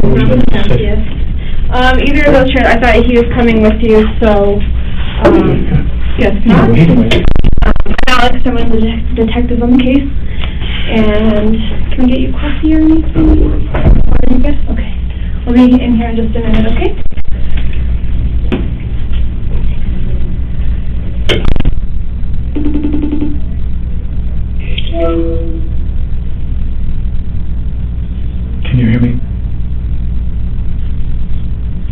Yes. Either of those chairs. I thought he was coming with you, so yes. Alex, I'm one of the detectives on the case, and can we get you coffee or anything? Are you good? Okay. We'll be in here in just a minute. Okay. Can you hear me?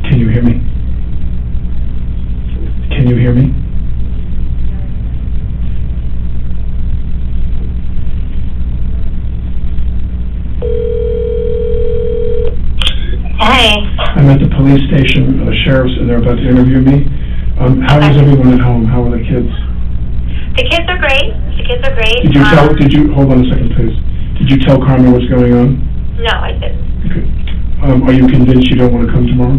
Can you hear me? Can you hear me? Hey. I'm at the police station, the sheriff's, and they're about to interview me. How is everyone at home? How are the kids? The kids are great. Hold on a second, please. Did you tell Carmen what's going on? No, I didn't. Okay. Are you convinced you don't want to come tomorrow?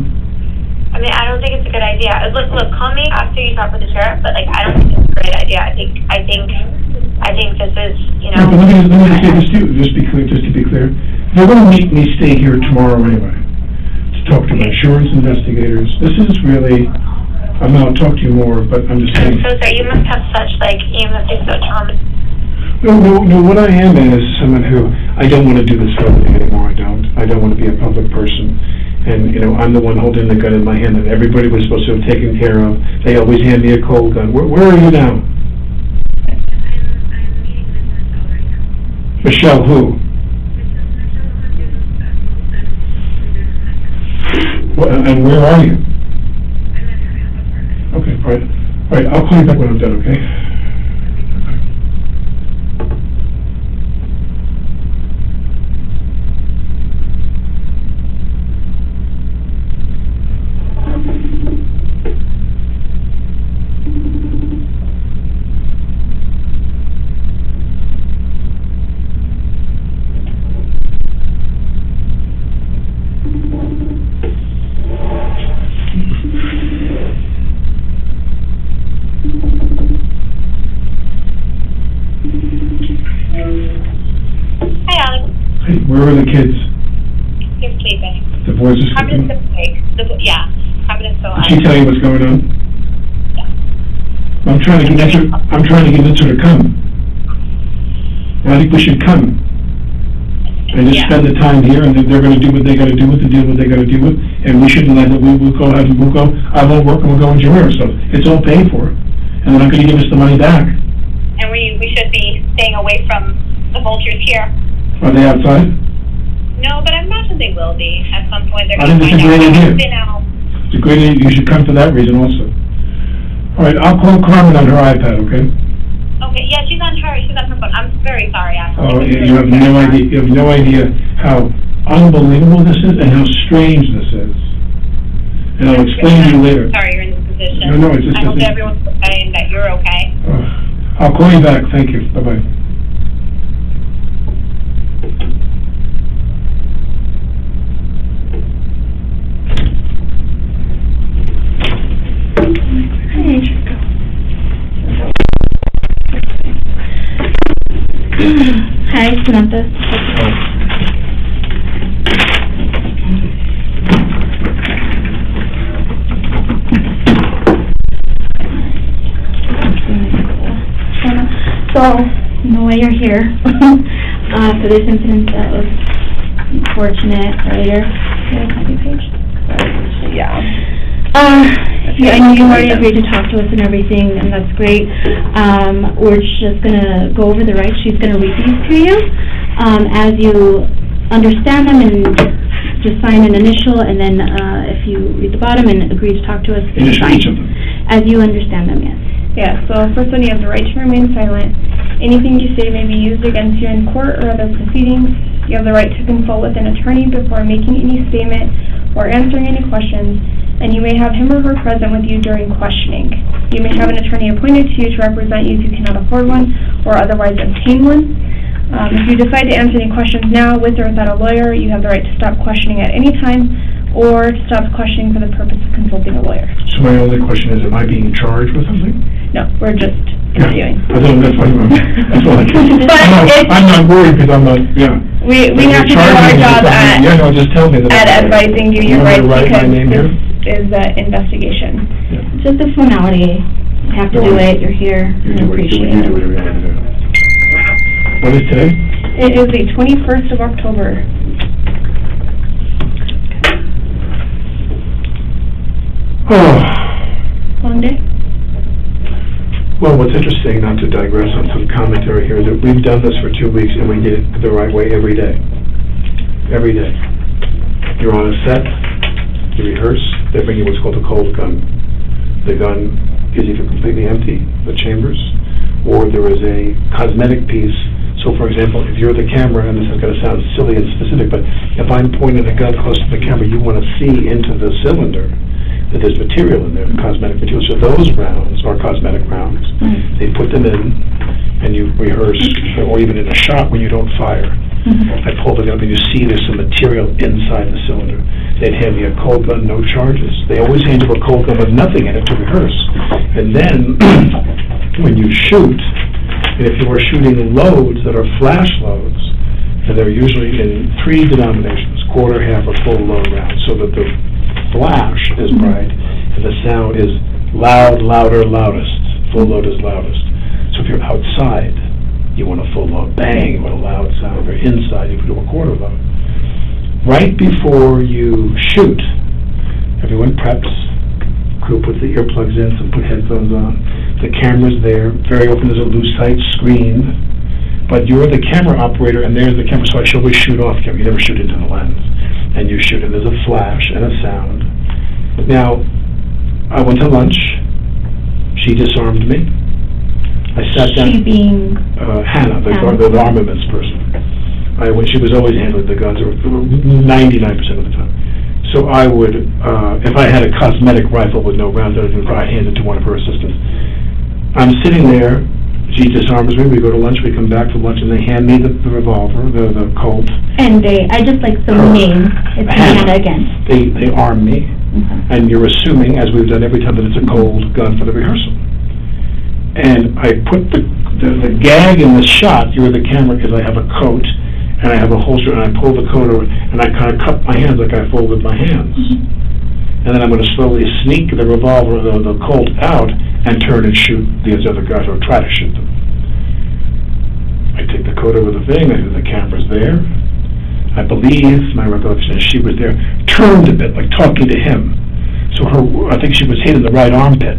I mean, I don't think it's a good idea. Look, call me after you talk with the sheriff, but like, I don't think it's a great idea. I think this is, you know. No, but let me just say this to you, just to be clear. They're going to make me stay here tomorrow anyway, to talk to my insurance investigators. This is really, I'll talk to you more, but I'm just saying. I'm so sorry. You must have such, like, you must be so traumatized. No, what I am is someone who, I don't want to do this for a living anymore, I don't want to be a public person. And, you know, I'm the one holding the gun in my hand that everybody was supposed to have taken care of. They always hand me a cold gun. Where are you now? Michelle, who? And where are you? Okay, all right, I'll call you back when I'm done, okay? Hi, Alec. Hey, where are the kids? They're sleeping. The boys are Carmen sleeping? is awake. Yeah, Carmen is still Did she tell you what's going on? Yeah. I'm trying to convince her to come. I think we should come. And just spend the time here, and they're going to do what they got to do with and deal what they got to deal with, and we shouldn't let it, we'll go, I won't work and we'll go enjoy ourselves. It's all paid for, and they're not going to give us the money back. And we should be staying away from the vultures here. Are they outside? No, but I imagine they will be at some point. They're I going to think it's a great idea. It's a great idea. You should come for that reason also. All right, I'll call Carmen on her iPad, okay? Okay, yeah, she's on her phone. I'm very sorry, actually. Oh, you have no idea. You have no idea how unbelievable this is and how strange this is. And I'll explain to you later. Sorry, you're in this position. No, it's just. I hope everyone's okay and that you're okay. I'll call you back. Thank you. Bye-bye. Hi, Samantha. So, no way you're here for this incident that was unfortunate earlier. Can I copy page? Yeah. I know you already agreed to talk to us and everything, and that's great. We're just going to go over the rights. She's going to read these to you. As you understand them, and just sign an initial, and then if you read the bottom and agree to talk to us, Initial each of them. As you understand them, yes. Yeah, so first one, you have the right to remain silent. Anything you say may be used against you in court or other proceedings. You have the right to consult with an attorney before making any statement or answering any questions, and you may have him or her present with you during questioning. You may have an attorney appointed to you to represent you if you cannot afford one or otherwise obtain one. If you decide to answer any questions now with or without a lawyer, you have the right to stop questioning at any time or stop questioning for the purpose of consulting a lawyer. So my only question is, am I being charged with something? No, we're just reviewing. That's all I can. But I'm not worried because I'm not, yeah. We If have to you're do our charging me job for something- Yeah, no, just tell me that. at advising you your rights, You want me to write my because name here? this is an investigation. Yeah. Just a formality. You have to do it, you're here, You and do appreciate it. whatever you want to do. What is today? It is the 21st of October. Oh. Long day? Well, what's interesting, not to digress on some commentary here, is that we've done this for 2 weeks and we did it the right way every day. Every day. You're on a set, you rehearse, they bring you what's called a cold gun. The gun is either completely empty, the chambers, or there is a cosmetic piece. So, for example, if you're the camera, and this is going to sound silly and specific, but if I'm pointing a gun close to the camera, you want to see into the cylinder that there's material in there, cosmetic material. So those rounds are cosmetic rounds. They put them in, and you rehearse, or even in a shot when you don't fire. I pull the gun up, and you see there's some material inside the cylinder. They'd hand me a cold gun, no charges. They always hand you a cold gun with nothing in it to rehearse. And then, when you shoot, and if you are shooting loads that are flash loads, and they're usually in 3 denominations, quarter, half, or full load rounds, so that the flash is bright, and the sound is loud, louder, loudest. Full load is loudest. So if you're outside, you want a full load bang, you want a loud sound. If you're inside, you can do a quarter load. Right before you shoot, everyone preps, crew puts the earplugs in, some put headphones on, the camera's there, very often there's a loose sight screen, but you're the camera operator and there's the camera, so I should always shoot off camera, you never shoot into the lens. And you shoot, and there's a flash and a sound. Now, I went to lunch. She disarmed me. I sat down. She being... Hannah, the armaments person. She was always handling the guns, or 99% of the time. So I would, if I had a cosmetic rifle with no rounds, I'd hand it to one of her assistants. I'm sitting there. She disarms me, we go to lunch, we come back from lunch, and they hand me the revolver, the Colt. And I just like the name, it's Hannah again. They arm me, and you're assuming, as we've done every time, that it's a cold gun for the rehearsal. And I put the gag in the shot, you're the camera, because I have a coat, and I have a holster, and I pull the coat over, and I kind of cup my hands like I folded my hands. And then I'm going to slowly sneak the revolver, the Colt out, and turn and shoot these other guys, or try to shoot them. I take the coat over the thing, the camera's there. I believe, my recollection is she was there, turned a bit, like talking to him. So I think she was hit in the right armpit.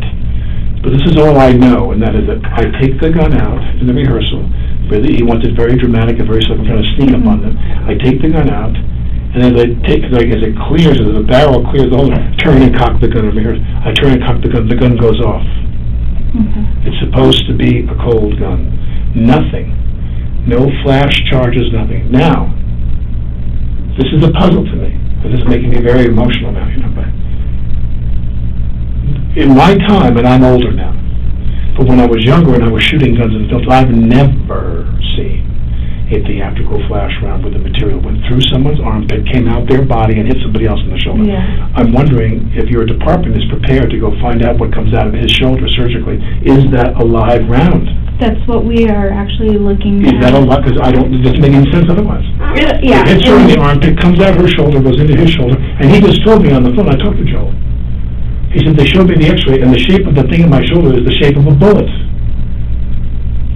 But this is all I know, and that is that I take the gun out in the rehearsal. He wants it very dramatic and very slow, I'm trying to sneak up on them. I take the gun out, and as I take, like as it clears, as the barrel clears, the whole turn and cock the gun over here. I turn and cock the gun goes off. It's supposed to be a cold gun. Nothing. No flash charges, nothing. Now, this is a puzzle to me. This is making me very emotional now, you know. But in my time, and I'm older now, but when I was younger and I was shooting guns in films, I've never seen a theatrical flash round where the material went through someone's armpit, came out their body, and hit somebody else in the shoulder. Yeah. I'm wondering if your department is prepared to go find out what comes out of his shoulder surgically. Is that a live round? That's what we are actually looking at. Is that a live? Because it doesn't make any sense otherwise. Yeah. It hits her in the armpit, comes out her shoulder, goes into his shoulder, and he just told me on the phone, I talked to Joel. He said they showed me the x-ray, and the shape of the thing in my shoulder is the shape of a bullet.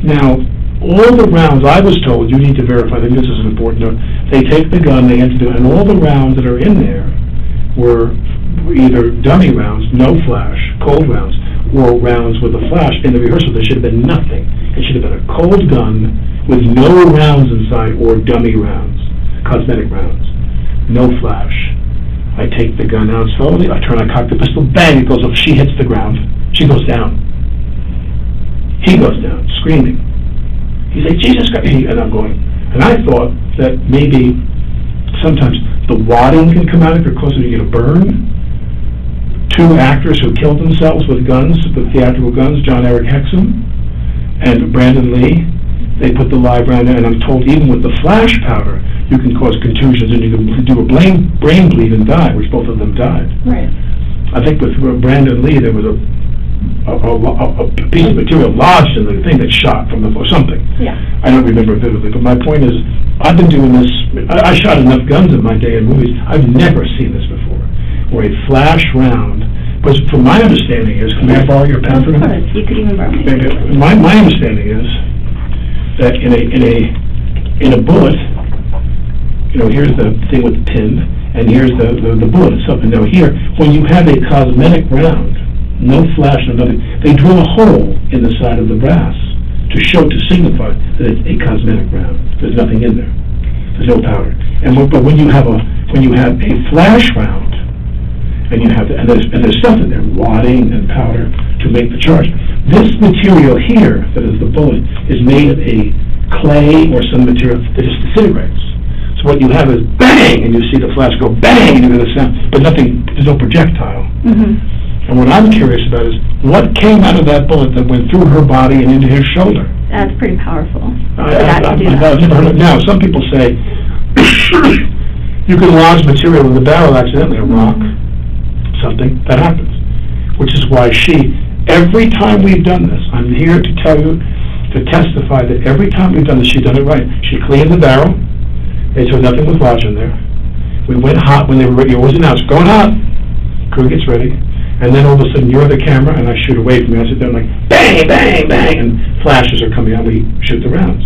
Now, all the rounds, I was told, you need to verify, I think this is an important note, they take the gun, they enter the, and all the rounds that are in there were either dummy rounds, no flash, cold rounds, or rounds with a flash. In the rehearsal, there should have been nothing. It should have been a cold gun with no rounds inside, or dummy rounds, cosmetic rounds, no flash. I take the gun out slowly, I turn, I cock the pistol, bang, it goes off, she hits the ground, she goes down. He goes down, screaming. He said, Jesus Christ, and I'm going. And I thought that maybe sometimes the wadding can come out if you're closer to get a burn. 2 actors who killed themselves with guns, with theatrical guns, John Eric Hexum and Brandon Lee, they put the live round in, and I'm told even with the flash powder, you can cause contusions and you can do a brain bleed and die, which both of them died. Right. I think with Brandon Lee, there was a a piece of material lodged in the thing that's shot from the, or something. Yeah. I don't remember vividly, but my point is, I've been doing this, I shot enough guns in my day in movies, I've never seen this before, where a flash round, but from my understanding is, may I borrow your pen for a minute? Of course, you could even borrow My understanding is that in a bullet, here's the thing with the pin, and here's the bullet itself. And now here, when you have a cosmetic round, no flash, no nothing, they drill a hole in the side of the brass to signify that it's a cosmetic round. There's nothing in there. There's no powder. But when you have a flash round, and there's stuff in there, wadding and powder to make the charge. This material here, that is the bullet, is made of a clay or some material that just disintegrates. So what you have is bang, and you see the flash go bang, and you hear the sound, but nothing, there's no projectile. And what I'm curious about is, what came out of that bullet that went through her body and into his shoulder? That's pretty powerful. I've never heard of it. Now, some people say, you can lodge material in the barrel accidentally, a rock, something, that happens. Which is why every time we've done this, I'm here to tell you, to testify that every time we've done this, she's done it right. She cleaned the barrel, made sure nothing was lodged in there. We went hot when they were ready. You always announce, going hot. Crew gets ready. And then all of a sudden, you're the camera, and I shoot away from you. I sit there and like, bang, bang, bang, and flashes are coming out. We shoot the rounds.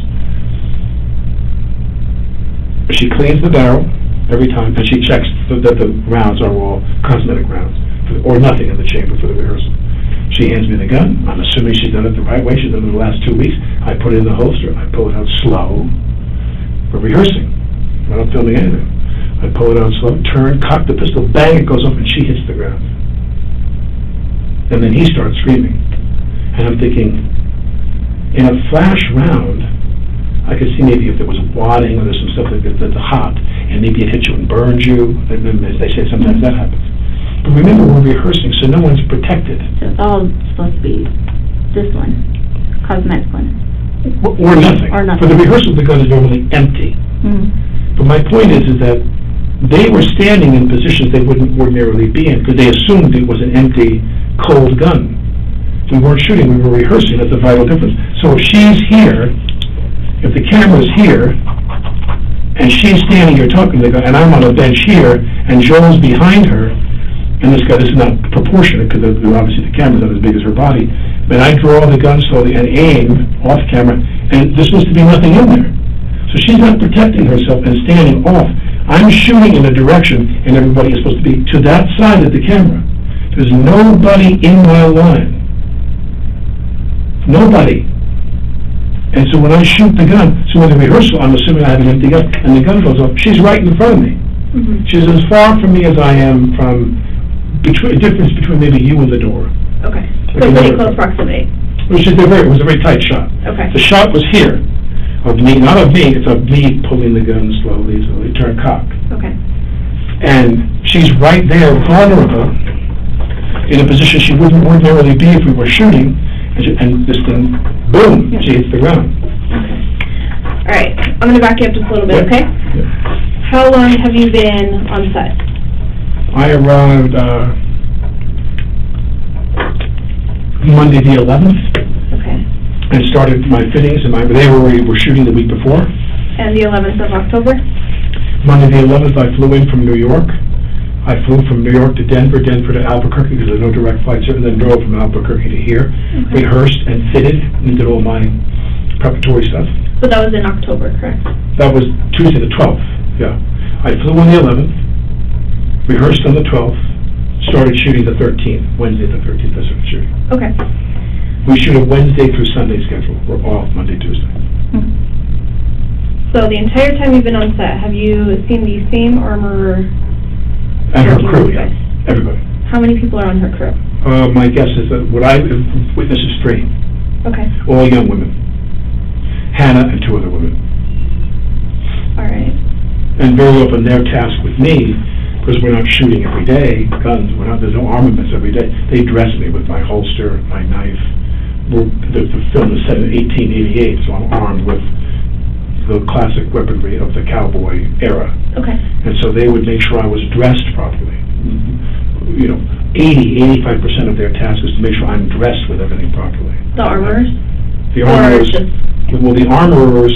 She cleans the barrel every time, and she checks that the rounds are all cosmetic rounds, or nothing in the chamber for the rehearsal. She hands me the gun. I'm assuming she's done it the right way. She's done it the last 2 weeks. I put it in the holster. I pull it out slow. We're rehearsing. We're not filming anything. I pull it out slow, turn, cock the pistol, bang, it goes up, and she hits the ground. And then he starts screaming. And I'm thinking, in a flash round, I could see maybe if there was wadding or there's some stuff that's hot, and maybe it hits you and burns you. And as they say, sometimes that happens. But remember, we're rehearsing, so no one's protected. So it's all supposed to be this one, cosmetic one. Or nothing. Or nothing. For the rehearsal, the gun is normally empty. But my point is that they were standing in positions they wouldn't ordinarily be in, because they assumed it was an empty, cold gun. We weren't shooting, we were rehearsing. That's a vital difference. So if she's here, if the camera's here, and she's standing here talking to the guy, and I'm on a bench here, and Joel's behind her, and this is not proportionate, because obviously the camera's not as big as her body, but I draw the gun slowly and aim off camera, and there's supposed to be nothing in there. So she's not protecting herself and standing off. I'm shooting in a direction, and everybody is supposed to be to that side of the camera. There's nobody in my line. Nobody. And so when I shoot the gun, so in the rehearsal, I'm assuming I have an empty gun, and the gun goes off, she's right in front of me. She's as far from me as I am from, a difference between maybe you and the door. Okay. So pretty close proximity. It was a very tight shot. Okay. The shot was here, of me, not of me, it's of me pulling the gun slowly, turn cock. Okay. And she's right there, vulnerable, in a position she wouldn't ordinarily be if we were shooting, and this thing, boom, she hits the ground. Okay. All right, I'm going to back you up just a little bit, okay? Yeah. How long have you been on set? I arrived Monday the 11th. Okay. And started my fittings, and they were shooting the week before. And the 11th of October? Monday the 11th, I flew in from New York. I flew from New York to Denver to Albuquerque, because there's no direct flights here, and then drove from Albuquerque to here. Okay. Rehearsed and fitted, and did all my preparatory stuff. So that was in October, correct? That was Tuesday the 12th, yeah. I flew on the 11th, rehearsed on the 12th, started shooting the 13th, Wednesday the 13th, I started shooting. Okay. We shoot a Wednesday through Sunday schedule. We're off Monday, Tuesday. So the entire time you've been on set, have you seen the same armorer? And her working crew, with you yeah. guys? Everybody. How many people are on her crew? My guess is that what I witnessed is 3. Okay. All young women. Hannah and 2 other women. All right. And very often their task with me, because we're not shooting every day, guns, there's no armaments every day. They dress me with my holster, my knife. The film is set in 1888, so I'm armed with the classic weaponry of the cowboy era. Okay. And so they would make sure I was dressed properly. 85% of their task is to make sure I'm dressed with everything properly. The armorers? The armorers, the armorers,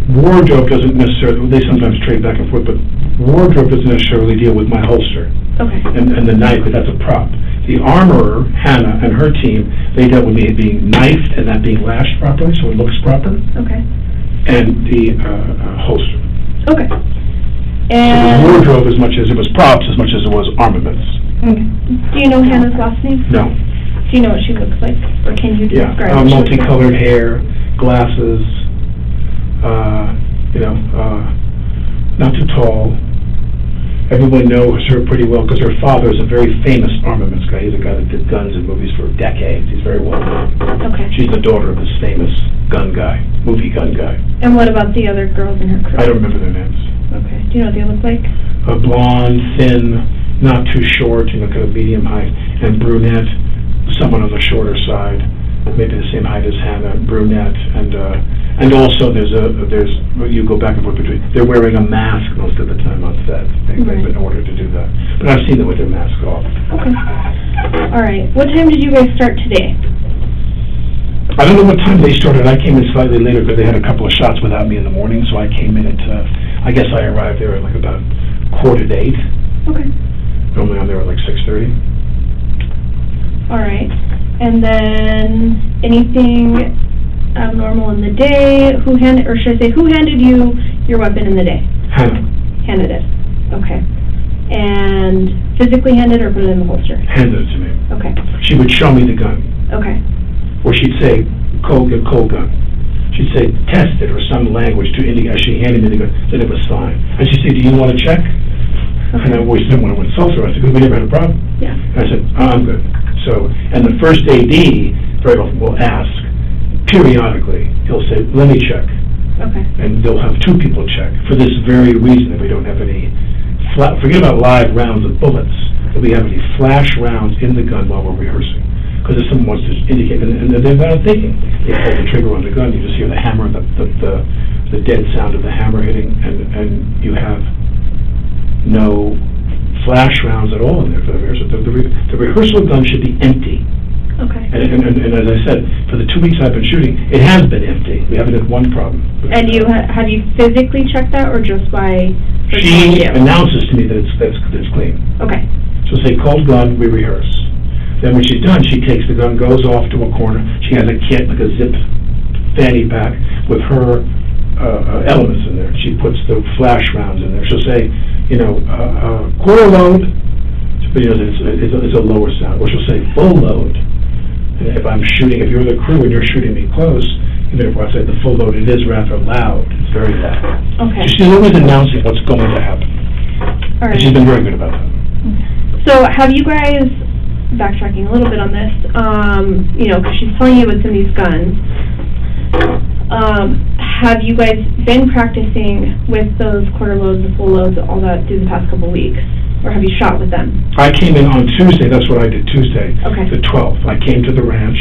wardrobe doesn't necessarily, they sometimes trade back and forth, but wardrobe doesn't necessarily deal with my holster. Okay. And the knife, but that's a prop. The armorer, Hannah, and her team, they dealt with me being knifed and that being lashed properly, so it looks proper, Okay. and the holster. Okay. So it was And, wardrobe as much as it was props, as much as it was armaments. okay. Do you know Hannah's last name? No. Do you know what she looks like? Or can you Yeah, describe what she looks like? multicolored hair, glasses, not too tall. Everybody knows her pretty well because her father is a very famous armaments guy. He's a guy that did guns in movies for decades. He's very well known. Okay. She's the daughter of this famous gun guy, movie gun guy. And what about the other girls in her crew? I don't remember their names. Okay. Do you know what they look like? A blonde, thin, not too short, kind of medium height, and brunette, someone on the shorter side, maybe the same height as Hannah, brunette, and also there's you go back and forth between, they're wearing a mask most of the time on set. They've been ordered to do that. But I've seen them with their mask off. Okay. All right. What time did you guys start today? I don't know what time they started. I came in slightly later because they had a couple of shots without me in the morning, so I came in at, I guess I arrived there at like about 7:45. Okay. Normally I'm there at like 6:30. All right. And then anything abnormal in the day? Who handed you your weapon in the day? Hannah. Handed it. Okay. And physically handed or put it in the holster? Handed it to me. Okay. She would show me the gun. Okay. Or she'd say, cold gun. She'd say, test it, or some language to indicate, she handed me the gun, then it was fine. And she'd say, do you want to check? Okay. And I always didn't want to insult her. I said, because we never had a problem. Yeah. And I said, I'm good. So, and the first AD very often will ask, periodically, he'll say, let me check. Okay. And they'll have two people check, for this very reason, that we don't have any, forget about live rounds of bullets, that we have any flash rounds in the gun while we're rehearsing. Because if someone wants to indicate, and they're not thinking, they pull the trigger on the gun, you just hear the hammer, the dead sound of the hammer hitting, and you have no flash rounds at all in there for the rehearsal. The rehearsal gun should be empty. Okay. And as I said, for the 2 weeks I've been shooting, it has been empty. We haven't had one problem. And have you physically checked that, or just by? She announces to me that it's clean. Okay. She'll say, cold gun, we rehearse. Then when she's done, she takes the gun, goes off to a corner. She has a kit, like a zip fanny pack, with her elements in there. She puts the flash rounds in there. She'll say, quarter load, but it's a lower sound. Or she'll say full load. And if I'm shooting, if you're the crew and you're shooting me close, even if I say the full load, it is rather loud. It's very loud. Okay. She's always announcing what's going to happen. All right. And she's been very good about that. So have you guys, backtracking a little bit on this, because she's telling you what's in these guns, have you guys been practicing with those quarter loads, the full loads, all that through the past couple of weeks? Or have you shot with them? I came in on Tuesday, that's what I did Tuesday, Okay. the 12th. I came to the ranch,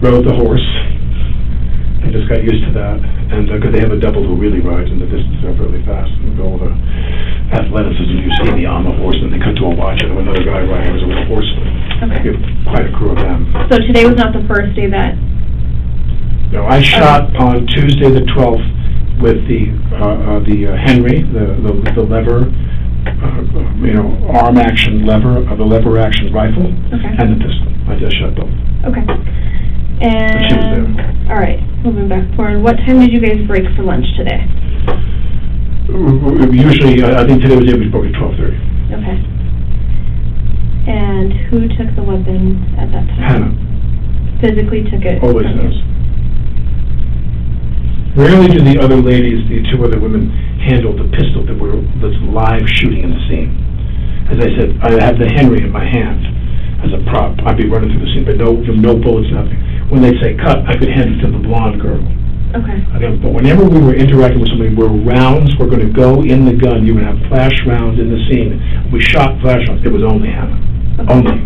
rode the horse, I just got used to that, and because they have a double who really rides in the distance up really fast, and all the athleticism you see me on the horse, and they cut to a watch, and another guy riding was a little horse. Okay. We have quite a crew of them. So today was not the first day that... No, I shot on Tuesday the 12th with the Henry, the lever, arm action lever, the lever action rifle, Okay. and the pistol. I just shot both. Okay. She was there. And, all right, moving back forward, what time did you guys break for lunch today? Usually, I think today was probably 12:30. Okay. And who took the weapon at that time? Hannah. Physically took it? Always from you? does. Rarely do the other ladies, the two other women, handle the pistol that's live shooting in the scene. As I said, I have the Henry in my hand as a prop. I'd be running through the scene, but no bullets, nothing. When they say cut, I could hand it to the blonde girl. Okay. But whenever we were interacting with somebody where rounds were going to go in the gun, you would have flash rounds in the scene. We shot flash rounds. It was only Hannah. Okay. Only.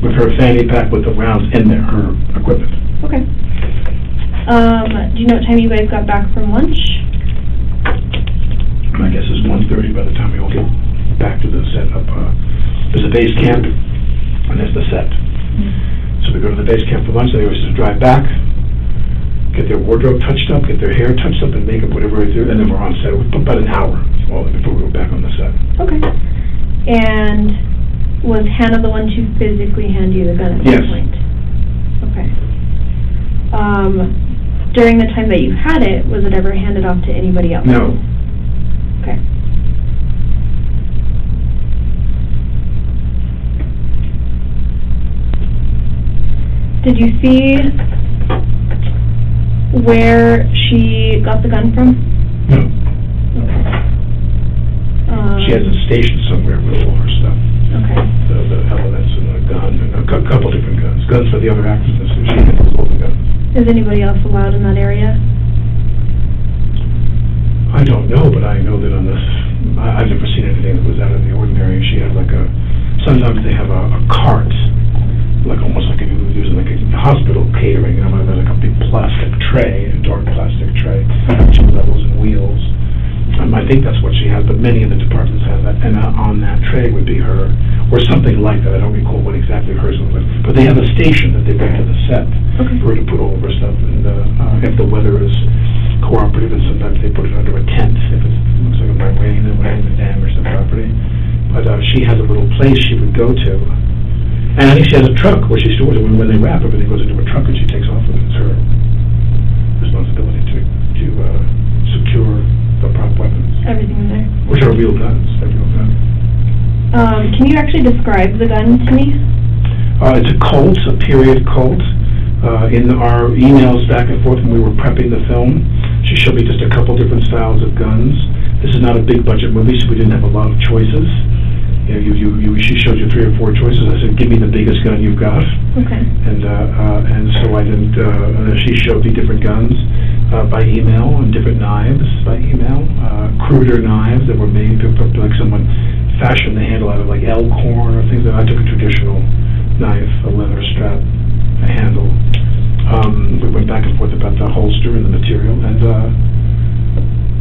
With her fanny pack with the rounds in there, her equipment. Okay. Do you know what time you guys got back from lunch? My guess is 1:30 by the time we all get back to the set up. This base camp, and there's the set. So we go to the base camp for lunch, and they always just drive back, get their wardrobe touched up, get their hair touched up and makeup, whatever it is, and then we're on set. We put about an hour before we go back on the set. Okay. And was Hannah the one to physically hand you the gun at Yes. that point? Okay. During the time that you had it, was it ever handed off to anybody else? No. Okay. Did you see where she got the gun from? No. Okay. She has a station somewhere with all her stuff. Okay. The elements and the gun and a couple different guns. Guns for the other actors. She handles all the guns. Is anybody else allowed in that area? I don't know, but I know that on this, I've never seen anything that was out of the ordinary. She had like sometimes they have a cart, like almost like if you were using like a hospital catering, you know, there's like a big plastic tray, a dark plastic tray, two levels and wheels. I think that's what she has, but many of the departments have that, and on that tray would be her, or something like that. I don't recall what exactly hers was, but they have a station that they bring to the set for her to put all of her stuff, and if the weather is cooperative, and sometimes they put it under a tent if it looks like it might rain and would even damage the property. But she has a little place she would go to, and I think she has a truck where she stores it. When they wrap, everything goes into a truck and she takes off with it. It's her responsibility to secure the prop weapons. Everything in there. Which are real guns. They're real guns. Can you actually describe the gun to me? It's a Colt, a period Colt. In our emails back and forth when we were prepping the film, she showed me just a couple different styles of guns. This is not a big budget movie, so we didn't have a lot of choices. She showed you 3 or 4 choices. I said, give me the biggest gun you've got. Okay. And so I didn't, she showed me different guns by email, and different knives by email, cruder knives that were made, like someone fashioned the handle out of like elkhorn or things like that. I took a traditional knife, a leather strap, a handle. We went back and forth about the holster and the material, and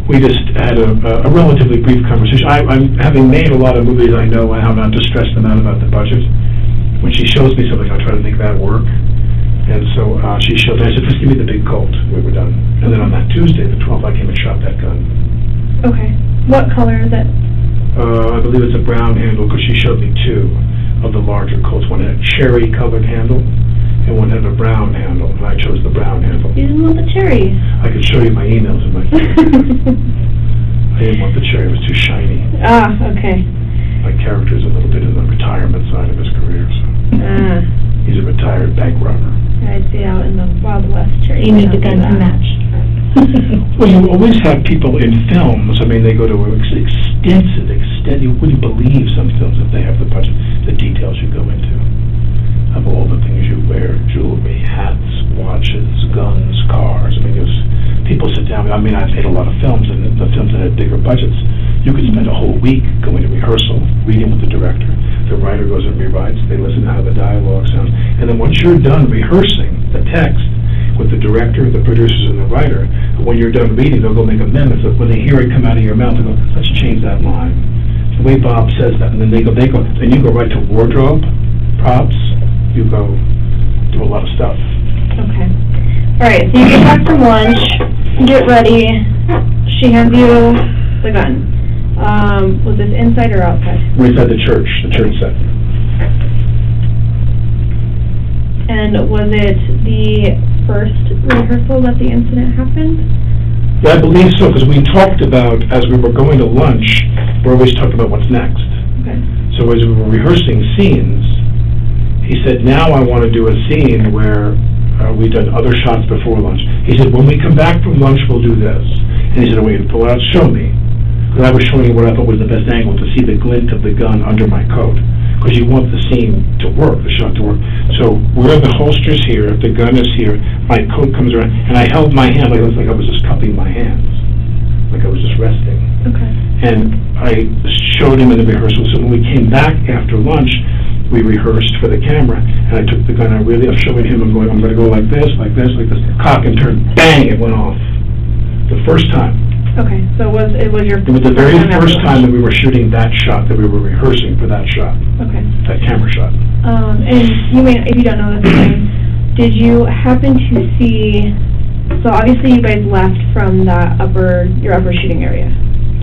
we just had a relatively brief conversation. I'm having made a lot of movies, I know how not to stress them out about the budget. When she shows me something, I try to make that work. And so she showed me, I said, just give me the big Colt. We were done. And then on that Tuesday, the 12th, I came and shot that gun. Okay. What color is it? I believe it's a brown handle, because she showed me 2 of the larger Colts. One had a cherry-colored handle, and one had a brown handle, and I chose the brown handle. You didn't want the cherry. I could show you my emails in my I didn't want the cherry, it was too shiny. Ah, okay. My character's a little bit in the retirement side of his career, so he's a retired bank robber. I'd say out in the Wild West cherry. You need the gun to match. Well, you always have people in films, I mean, they go to extensive, you wouldn't believe some films if they have the budget, the details you go into, of all the things you wear, jewelry, hats, watches, guns, cars. I mean, people sit down, I mean, I've made a lot of films, and the films that had bigger budgets, you could spend a whole week going to rehearsal, reading with the director, the writer goes and rewrites, they listen to how the dialogue sounds, and then once you're done rehearsing the text with the director, the producers, and the writer, when you're done reading, they'll go make amendments. When they hear it come out of your mouth, they go, let's change that line. The way Bob says that, and then they go, then you go right to wardrobe, props, you go do a lot of stuff. Okay. Alright, so you get back from lunch, get ready, she hands you the gun. Was this inside or outside? We're inside the church set. And was it the first rehearsal that the incident happened? Yeah, I believe so, because we talked about, as we were going to lunch, we're always talking about what's next. Okay. So as we were rehearsing scenes, he said, now I want to do a scene where we've done other shots before lunch. He said, when we come back from lunch, we'll do this. And he said, wait, pull it out, show me. Because I was showing you what I thought was the best angle, to see the glint of the gun under my coat. Because you want the scene to work, the shot to work. So where the holster's here, if the gun is here, my coat comes around, and I held my hand like it was like I was just cupping my hands, like I was just resting. Okay. And I showed him in the rehearsal. So when we came back after lunch, we rehearsed for the camera, and I took the gun. I'm showing him. I'm going to go like this, like this, like this. Cock and turn, bang! It went off. The first time. Okay, so it was your... It was the very after first lunch. time that we were shooting that shot, that we were rehearsing for that shot, Okay. that camera shot. And you may, if you don't know this thing, did you happen to see, so obviously you guys left from your upper shooting area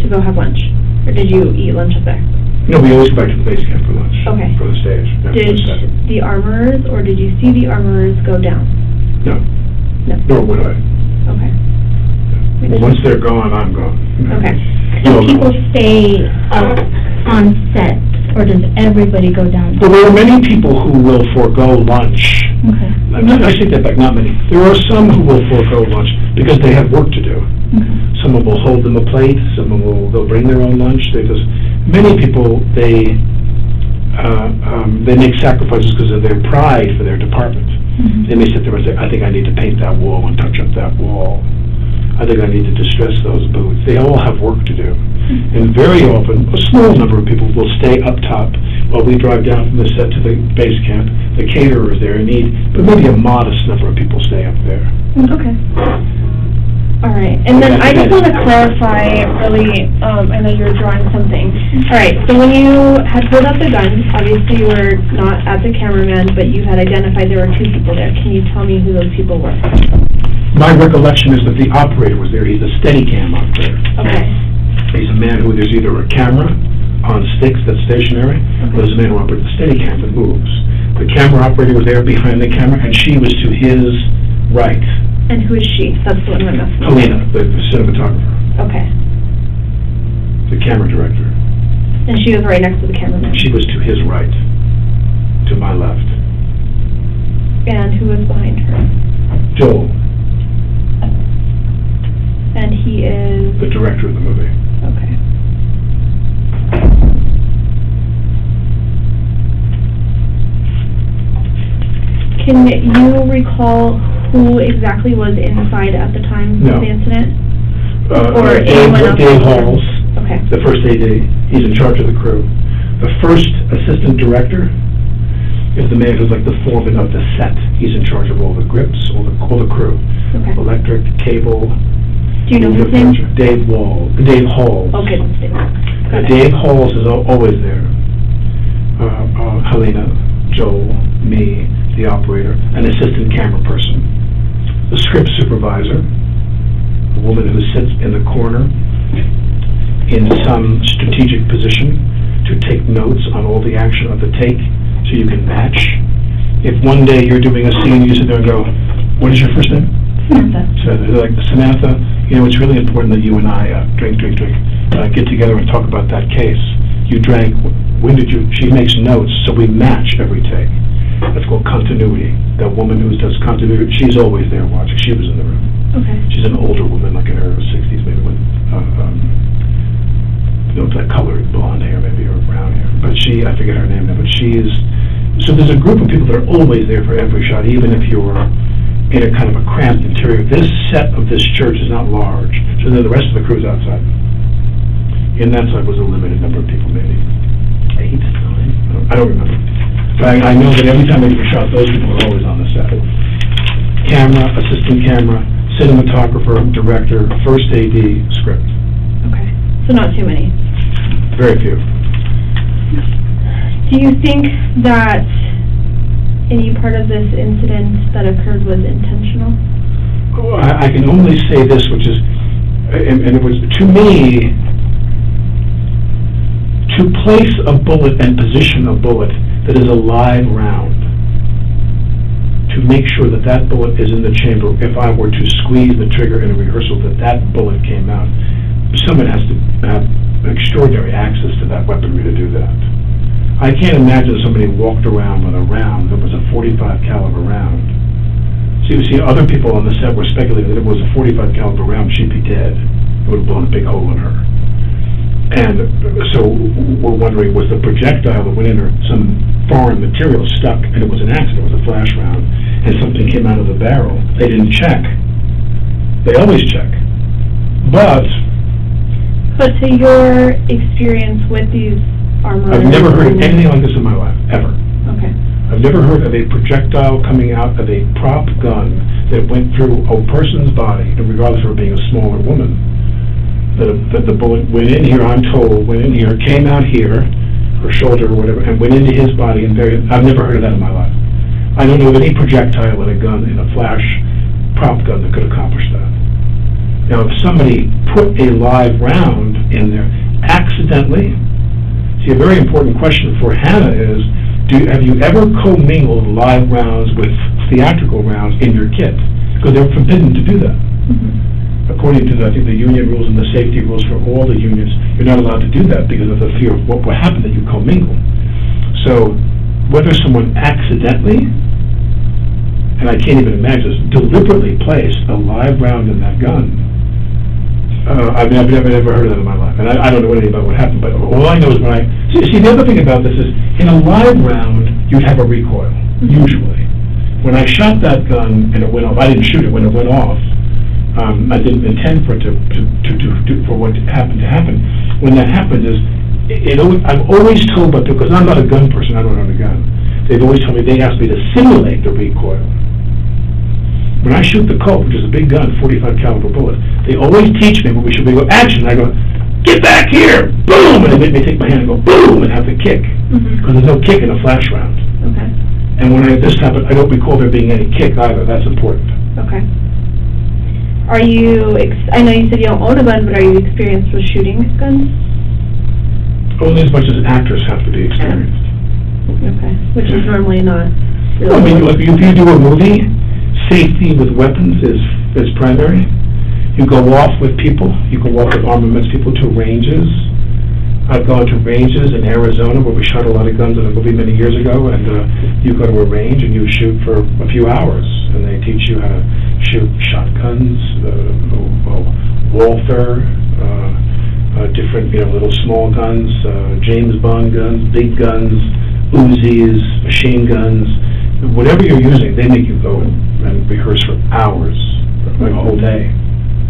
to go have lunch, or did you eat lunch up there? No, we always go back to the base camp for lunch. Okay. For the stage. Did the armorers, or did you see the armorers go down? No. No. Nor would I. Okay. Well, once they're gone, I'm gone. Okay. Do people stay up on set, or does everybody go down? Well, there are many people who will forego lunch. Okay. I take that back, not many. There are some who will forego lunch because they have work to do. Okay. Someone will hold them a plate, someone they'll bring their own lunch. Many people, they make sacrifices because of their pride for their department. Mm-hmm. They may sit there and say, I think I need to paint that wall and touch up that wall. I think I need to distress those boots. They all have work to do. And very often, a small number of people will stay up top while we drive down from the set to the base camp. The caterer is there in need, but maybe a modest number of people stay up there. Okay. All right, and then I just want to clarify, really, I know you were drawing something. All right, so when you had pulled up the gun, obviously you were not at the cameraman, but you had identified there were two people there. Can you tell me who those people were? My recollection is that the operator was there. He's a Steadicam operator. Okay. He's a man who, there's either a camera on sticks that's stationary, or there's a man who operates the Steadicam that moves. The camera operator was there behind the camera, and she was to his right. And who is she? That's the one I'm asking. Helena, the cinematographer, Okay. the camera director. And she was right next to the cameraman. She was to his right, to my left. And who was behind her? Joel, And he is... the director of the movie. Okay. Can you recall who exactly was inside at the time No. of the incident? Or anyone else? Dave Halls, Okay. the first AD. He's in charge of the crew. The first assistant director is the man who's like the foreman of the set. He's in charge of all the grips, all the crew. Okay. Electric, cable. Do you know his name? Dave Halls. Okay, let's see. Got it. Dave Halls is always there. Helena, Joel, me, the operator, an assistant camera person, the script supervisor, a woman who sits in the corner in some strategic position to take notes on all the action of the take so you can match. If one day you're doing a scene, you sit there and go, what is your first name? Samantha. So they're like, Samantha, it's really important that you and I get together and talk about that case. You drank, when did you, she makes notes, so we match every take. That's called continuity. That woman who does continuity, she's always there watching. She was in the room. Okay. She's an older woman, like in her 60s, maybe with, that colored blonde hair, maybe, or brown hair. But I forget her name now, but so there's a group of people that are always there for every shot, even if you're in a kind of a cramped interior. This set of this church is not large, so then the rest of the crew's outside. In that side was a limited number of people, maybe 8, 9, I don't remember. But I know that every time they were shot, those people were always on the set. Camera, assistant camera, cinematographer, director, first AD, script. Okay. So not too many. Very few. Do you think that any part of this incident that occurred was intentional? I can only say this, which is, and it was, to me, to place a bullet and position a bullet that is a live round, to make sure that that bullet is in the chamber, if I were to squeeze the trigger in a rehearsal, that bullet came out, someone has to have extraordinary access to that weaponry to do that. I can't imagine somebody walked around with a round that was a .45 caliber round. So you see, other people on the set were speculating that if it was a .45 caliber round, she'd be dead. It would have blown a big hole in her. And so we're wondering, was the projectile that went in her some foreign material stuck, and it was an accident, it was a flash round, and something came out of the barrel. They didn't check. They always check. But to your experience with these armorers... I've never heard of anything like this in my life, ever. Okay. I've never heard of a projectile coming out of a prop gun that went through a person's body, and regardless of her being a smaller woman, that the bullet went in here, I'm told, went in here, came out here, or shoulder or whatever, and went into his body and buried. I've never heard of that in my life. I don't know of any projectile in a gun, in a flash prop gun, that could accomplish that. Now, if somebody put a live round in there accidentally, see, a very important question for Hannah is, have you ever commingled live rounds with theatrical rounds in your kit? Because they're forbidden to do that. According to, I think, the union rules and the safety rules for all the unions, you're not allowed to do that because of the fear of what will happen that you commingle. So, whether someone accidentally, and I can't even imagine this, deliberately placed a live round in that gun, I've never heard of that in my life, and I don't know anything about what happened, but all I know is when see, the other thing about this is, in a live round, you'd have a recoil, usually. When I shot that gun and it went off, I didn't shoot it when it went off, I didn't intend for it for what happened to happen. When that happens is, I'm always told by people, because I'm not a gun person, I don't own a gun, they've always told me, they asked me to simulate the recoil. When I shoot the Colt, which is a big gun, 45 caliber bullet, they always teach me when we should go action. I go, get back here, boom, and they make me take my hand and go boom and have the kick, because there's no kick in a flash round. Okay. And when this happened, I don't recall there being any kick either. That's important. Okay. Are you, I know you said you don't own a gun, but are you experienced with shooting guns? Only as much as actors have to be experienced. Okay. Which is normally not. I mean, if you do a movie, safety with weapons is primary. You go off with people. You go off with armaments people to ranges. I've gone to ranges in Arizona where we shot a lot of guns in a movie many years ago, and you go to a range and you shoot for a few hours, and they teach you how to shoot shotguns, Walther, different, little small guns, James Bond guns, big guns, Uzis, machine guns, whatever you're using, they make you go and rehearse for hours, like a whole day.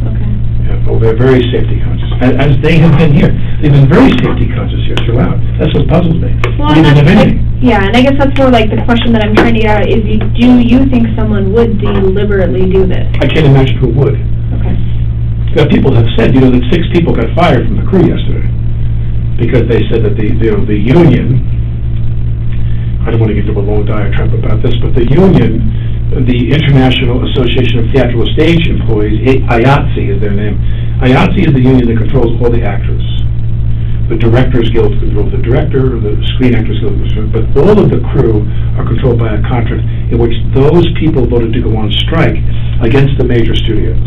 Okay. Yeah, they're very safety conscious, as they have been here. They've been very safety conscious here throughout. That's what puzzles me. Well, and and I guess that's more like the question that I'm trying to get at is, do you think someone would deliberately do this? I can't imagine who would. Okay. But people have said, that 6 people got fired from the crew yesterday because they said that the union, I don't want to get into a long diatribe about this, but the union, the International Association of Theatrical Stage Employees, IATSE is their name. IATSE is the union that controls all the actors. The Directors Guild controls the director, the Screen Actors Guild, but all of the crew are controlled by a contract in which those people voted to go on strike against the major studios,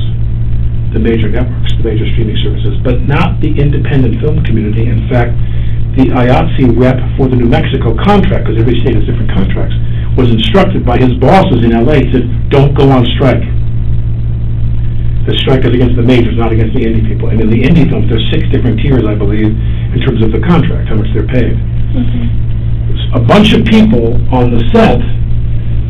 the major networks, the major streaming services, but not the independent film community. In fact, the IATSE rep for the New Mexico contract, because every state has different contracts, was instructed by his bosses in LA, said, don't go on strike. The strike is against the majors, not against the indie people. And in the indie films, there's 6 different tiers, I believe, in terms of the contract, how much they're paid. A bunch of people on the set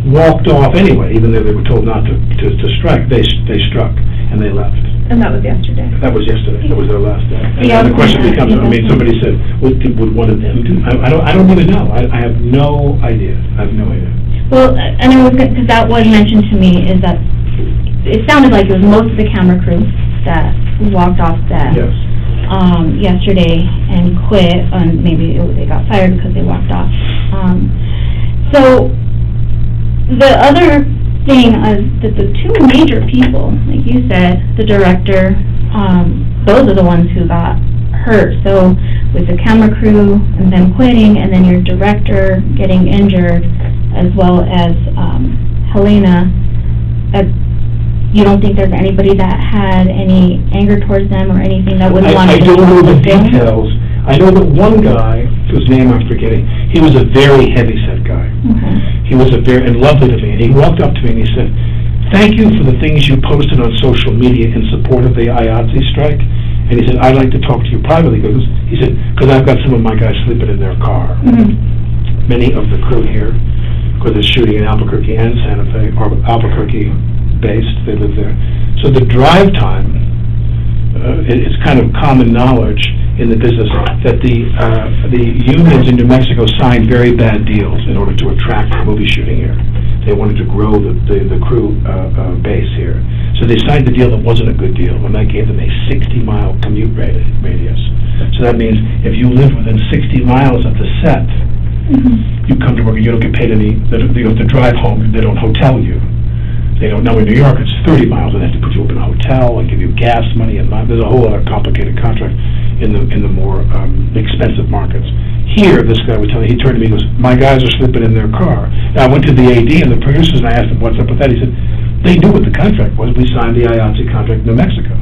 walked off anyway, even though they were told not to strike. They struck, and they left. And that was yesterday. That was yesterday. That was their last day. And Yeah, the question becomes, somebody said, would one of them do? I don't even know. I have no idea. I have no idea. Well, and I was, because that was mentioned to me, is that it sounded like it was most of the camera crew that walked off set yesterday and quit, and maybe they got fired because they walked off. So the other thing is that the 2 major people, like you said, the director, those are the ones who got hurt. So with the camera crew and them quitting, and then your director getting injured, as well as Helena, you don't think there's anybody that had any anger towards them or anything that would want to... I don't know the details. I know that one guy, whose name I'm forgetting, he was a very heavy-set guy. Okay. He was and lovely to me. And he walked up to me and he said, thank you for the things you posted on social media in support of the IATSE strike. And he said, I'd like to talk to you privately. He said, because I've got some of my guys sleeping in their car. Many of the crew here, because it's shooting in Albuquerque and Santa Fe, or Albuquerque based, they live there. So the drive time, it's kind of common knowledge in the business that the unions in New Mexico signed very bad deals in order to attract movie shooting here. They wanted to grow the crew base here. So they signed the deal that wasn't a good deal, and that gave them a 60-mile commute radius. So that means if you live within 60 miles of the set, you come to work and you don't get paid any, you have to drive home, they don't hotel you. They don't know in New York it's 30 miles, and they have to put you up in a hotel and give you gas money, and there's a whole other complicated contract in the more expensive markets. Here, this guy would tell me, he turned to me and goes, my guys are sleeping in their car. Now, I went to the AD and the producers and I asked him, what's up with that? He said, they knew what the contract was. We signed the IATSE contract in New Mexico.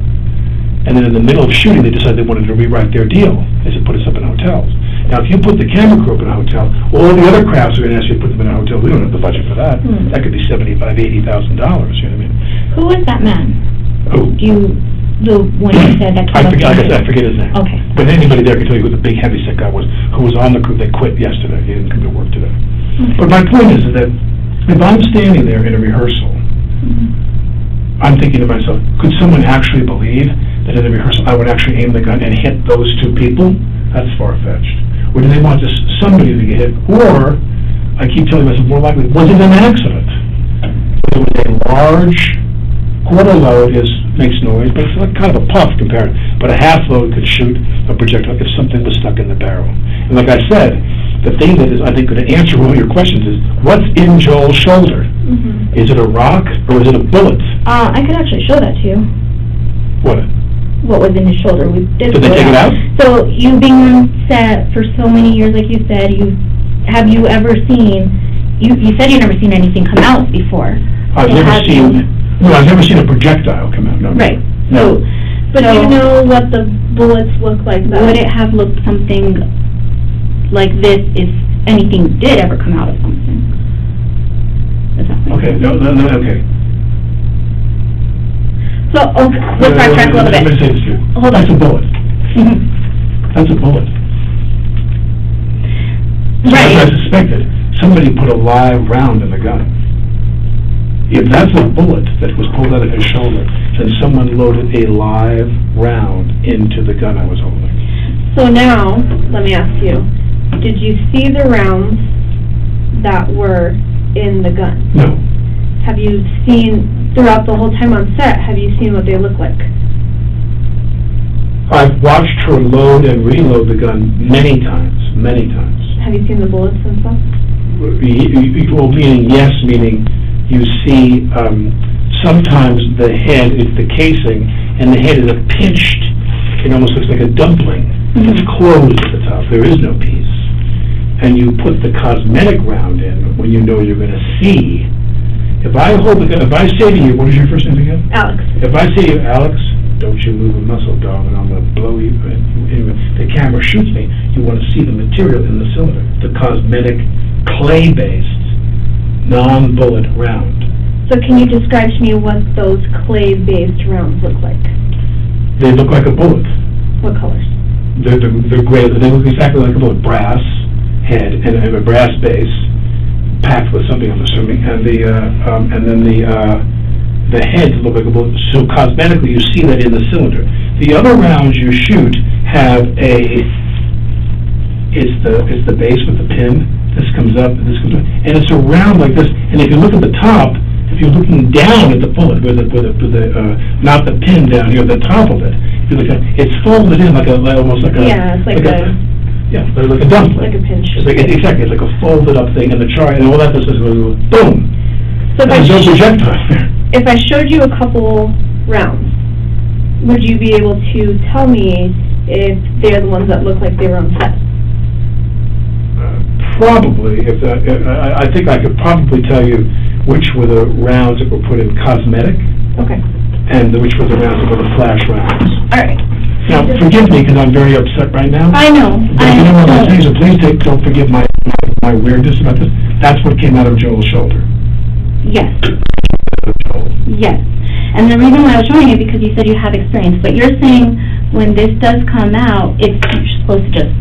And then in the middle of shooting, they decided they wanted to rewrite their deal. They said, put us up in hotels. Now, if you put the camera crew up in a hotel, all the other crafts are going to ask you to put them in a hotel. We don't have the budget for that. That could be $75,000, $80,000, you know what I mean? Who was that man? Who? The one you said that I forget his name. Okay. But anybody there can tell you who the big heavyset guy was, who was on the crew. They quit yesterday. He didn't come to work today. Okay. But my point is that if I'm standing there in a rehearsal, I'm thinking to myself, could someone actually believe that in a rehearsal I would actually aim the gun and hit those two people? That's far-fetched. Or do they want just somebody to get hit? Or, I keep telling myself, more likely, was it an accident? It was a large quarter load makes noise, but it's like kind of a puff compared. But a half load could shoot a projectile if something was stuck in the barrel. And like I said, the thing that is, I think, going to answer all your questions is, what's in Joel's shoulder? Is it a rock or is it a bullet? I could actually show that to you. What? What was in his shoulder? We did they take it out? So you being on set for so many years, like you said, have you ever seen? You said you've never seen anything come out before. I've never seen a projectile come out. No. Right. No. So, But do you know what the bullets look like? Would it have looked something like this if anything did ever come out of something? Okay. No. Okay. So, let's backtrack a little bit. Let me say this to you. Hold on. That's a bullet. That's a bullet. So Right. as I suspected, somebody put a live round in the gun. If that's a bullet that was pulled out of his shoulder, then someone loaded a live round into the gun I was holding. So now, let me ask you, did you see the rounds that were in the gun? No. Have you seen, throughout the whole time on set, have you seen what they look like? I've watched her load and reload the gun many times. Have you seen the bullets and stuff? Well, meaning yes, meaning you see sometimes the head is the casing, and the head is a pinched, it almost looks like a dumpling. It's closed at the top, there is no piece. And you put the cosmetic round in when you know you're going to see. If I hold the gun, if I say to you, what is your first name again? Alex. If I say to you, Alex, don't you move a muscle, darling, I'm going to blow you. Anyway, the camera shoots me. You want to see the material in the cylinder, the cosmetic, clay-based, non-bullet round. So can you describe to me what those clay-based rounds look like? They look like a bullet. What colors? They're gray. They look exactly like a bullet. Brass head and a brass base, packed with something, I'm assuming, and then the heads look like a bullet. So cosmetically, you see that in the cylinder. The other rounds you shoot have it's the base with the pin. This comes up, and this comes up, and it's a round like this. And if you look at the top, if you're looking down at the bullet, with not the pin down here, the top of it, if you look at it's folded in almost like a it's like like a dumpling. Like a pinch. Exactly, it's like a folded up thing, and the chart and all that does is go boom. So There's no projectile there. if I showed you a couple rounds, would you be able to tell me if they're the ones that look like they were on set? Probably. I think I could probably tell you which were the rounds that were put in cosmetic, Okay. and which were the rounds that were the flash rounds. All right. Now, forgive me because I'm very upset right now. I know. But you know what I'm saying, so please don't forgive my weirdness about this. That's what came out of Joel's shoulder. Yes. Yes. And the reason why I was showing you because you said you have experience, but you're saying when this does come out, it's supposed to just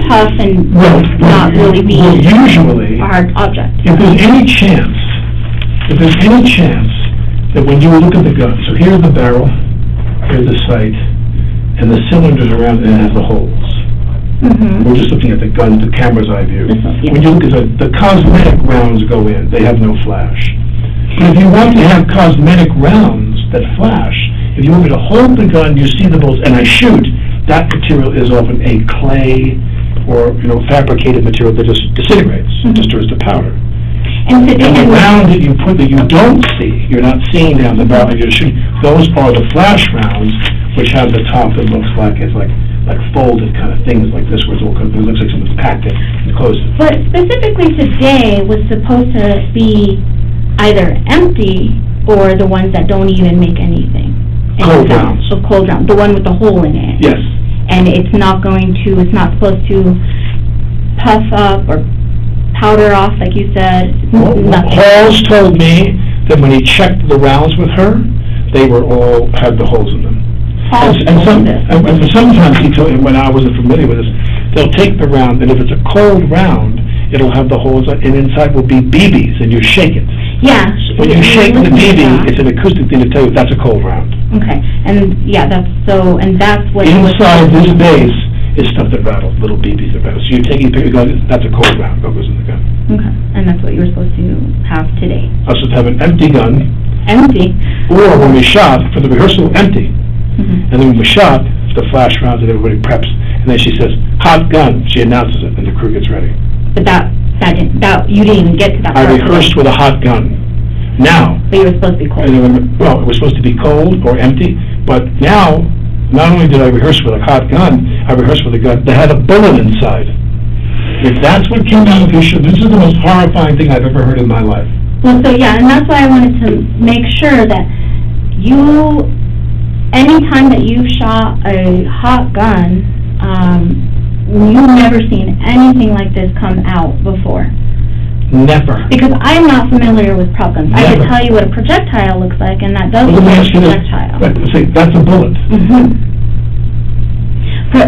puff and not really be usually, a hard object. if there's any chance that when you look at the gun, so here's the barrel, here's the sight, and the cylinders around it has the holes. We're just looking at the gun, the camera's eye view. Yeah. When you look at the cosmetic rounds go in, they have no flash. But if you want to have cosmetic rounds that flash, if you want me to hold the gun, you see the bullets, and I shoot, that material is often a clay or, fabricated material that just disintegrates, just turns to powder. And the round that you put that you don't see, you're not seeing down the barrel, you're shooting, those are the flash rounds, which have the top that looks like it's like folded kind of things like this, where it looks like someone's packed it and closed it. But specifically today was supposed to be either empty or the ones that don't even make anything. Cold rounds. So cold round, the one with the hole in it. Yes. And it's not supposed to puff up or powder off, like you said. Nothing. Halls told me that when he checked the rounds with her, they all had the holes in them. And sometimes he told me, when I wasn't familiar with this, they'll take the round, and if it's a cold round, it'll have the holes, and inside will be BBs, and you shake it. Yeah. When you shake the BB, it's an acoustic thing to tell you that's a cold round. Okay, and that's what... Inside this base is stuff that rattles, little BBs that rattle. So you pick your gun, that's a cold round, that goes in the gun. Okay, and that's what you were supposed to have today. I was supposed to have an empty gun. Empty? Or when we shot, for the rehearsal, empty. And then when we shot, the flash rounds and everybody preps. And then she says, hot gun. She announces it and the crew gets ready. But you didn't even get to that part. I rehearsed with a hot gun. Now. But you were supposed to be cold. Well, it was supposed to be cold or empty. But now, not only did I rehearse with a hot gun, I rehearsed with a gun that had a bullet inside. If that's what came out of your show, this is the most horrifying thing I've ever heard in my life. Well, so yeah, and that's why I wanted to make sure that anytime that you shot a hot gun, you've never seen anything like this come out before. Never. Because I'm not familiar with prop guns. Never. I can tell you what a projectile looks like, and that does look like a projectile. That's a bullet.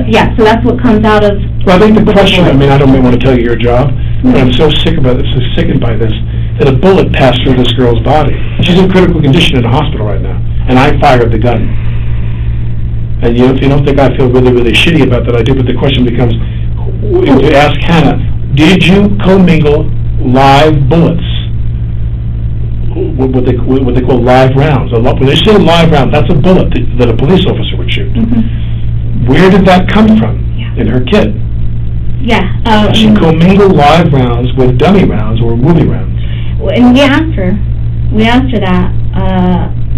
Yeah, so that's what comes out of... Well, I think the question, I don't want to tell you your job, but I'm so sickened by this, that a bullet passed through this girl's body. She's in critical condition in a hospital right now, and I fired the gun. And if you don't think I feel really, really shitty about that, I do, but the question becomes, to ask Hannah, did you commingle live bullets? What they call live rounds. When they say live round, that's a bullet that a police officer would shoot. Where did that come from in her kit? Yeah. She commingled live rounds with dummy rounds or movie rounds. And we asked her that.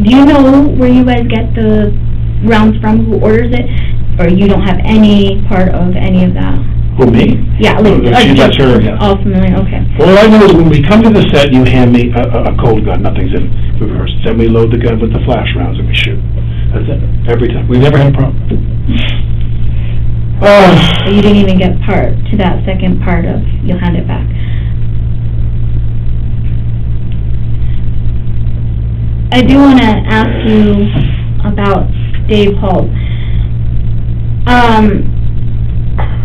Do you know where you guys get the rounds from, who orders it, or you don't have any part of any of that? Who, me? Yeah, that's her, yeah. All familiar, okay. All I know is when we come to the set, you hand me a cold gun, nothing's in reverse. Then we load the gun with the flash rounds and we shoot. That's it, every time. We've never had a problem. So you didn't even get to that second part of, you'll hand it back. I do want to ask you about Dave Hall.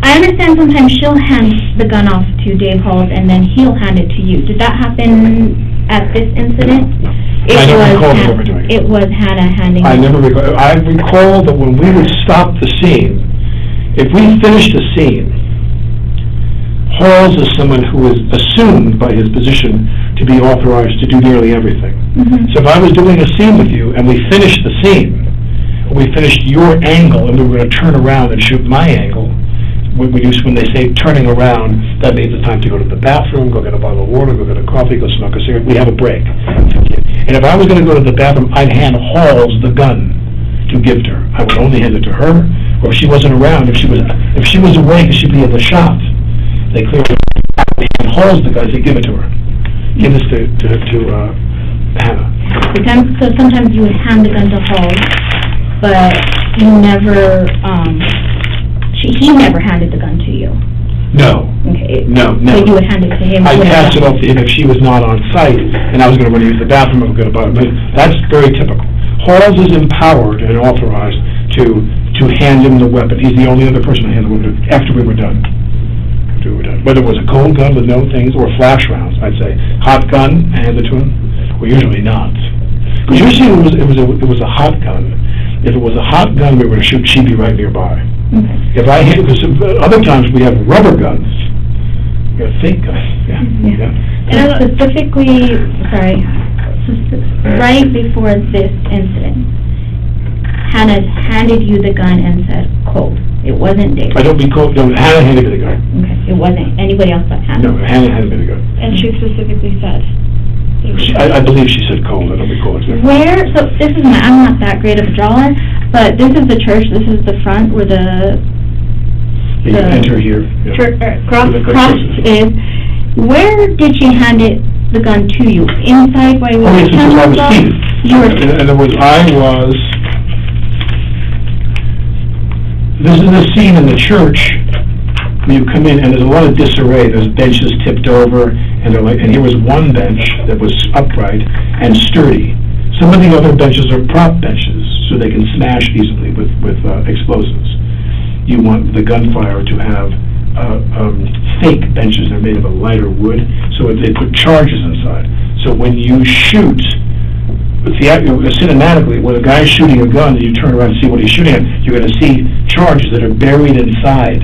I understand sometimes she'll hand the gun off to Dave Halls and then he'll hand it to you. Did that happen at this incident? I never recall him ever doing it. It was Hannah handing it. I recall that when we would stop the scene, if we finished the scene, Halls is someone who is assumed by his position to be authorized to do nearly everything. So if I was doing a scene with you and we finished the scene, we finished your angle and we were going to turn around and shoot my angle, when they say turning around, that means it's time to go to the bathroom, go get a bottle of water, go get a coffee, go smoke a cigarette. We have a break. And if I was going to go to the bathroom, I'd hand Halls the gun to give to her. I would only hand it to her, or if she wasn't around, if she was away, she'd be in the shop. They clearly hand Halls the gun, they give it to her. Give this to Hannah. So sometimes you would hand the gun to Halls, but you never, he never handed the gun to you. No. Okay. No, never. So you would hand it to him. I'd pass it off to him if she was not on site, and I was going to run to use the bathroom, I was going to buy it. But that's very typical. Halls is empowered and authorized to hand him the weapon. He's the only other person to hand the weapon after we were done. Whether it was a cold gun with no things or flash rounds, I'd say hot gun, hand it to him. Well, usually not. Because usually it was a hot gun. If it was a hot gun we were going to shoot, she'd be right nearby. Okay. If I hit, because other times we have rubber guns, you got fake guns, yeah. And specifically, right before this incident, Hannah handed you the gun and said, cold. It wasn't Dave. I don't be cold, no, Hannah handed me the gun. Okay, it wasn't anybody else but Hannah. No, Hannah handed me the gun. And she specifically said. I believe she said cold, I don't be cold. Where, so this is I'm not that great of a drawer, but this is the church, this is the front where You enter here. Yeah. cross is. Where did she hand the gun to you? Inside while you were yes, because I was seated. You were In other words, this is the scene in the church when you come in, and there's a lot of disarray. There's benches tipped over, and here was one bench that was upright and sturdy. Some of the other benches are prop benches, so they can smash easily with explosives. You want the gunfire to have fake benches. They're made of a lighter wood, so they put charges inside. So when you shoot, cinematically, when a guy's shooting a gun and you turn around and see what he's shooting at, you're going to see charges that are buried inside.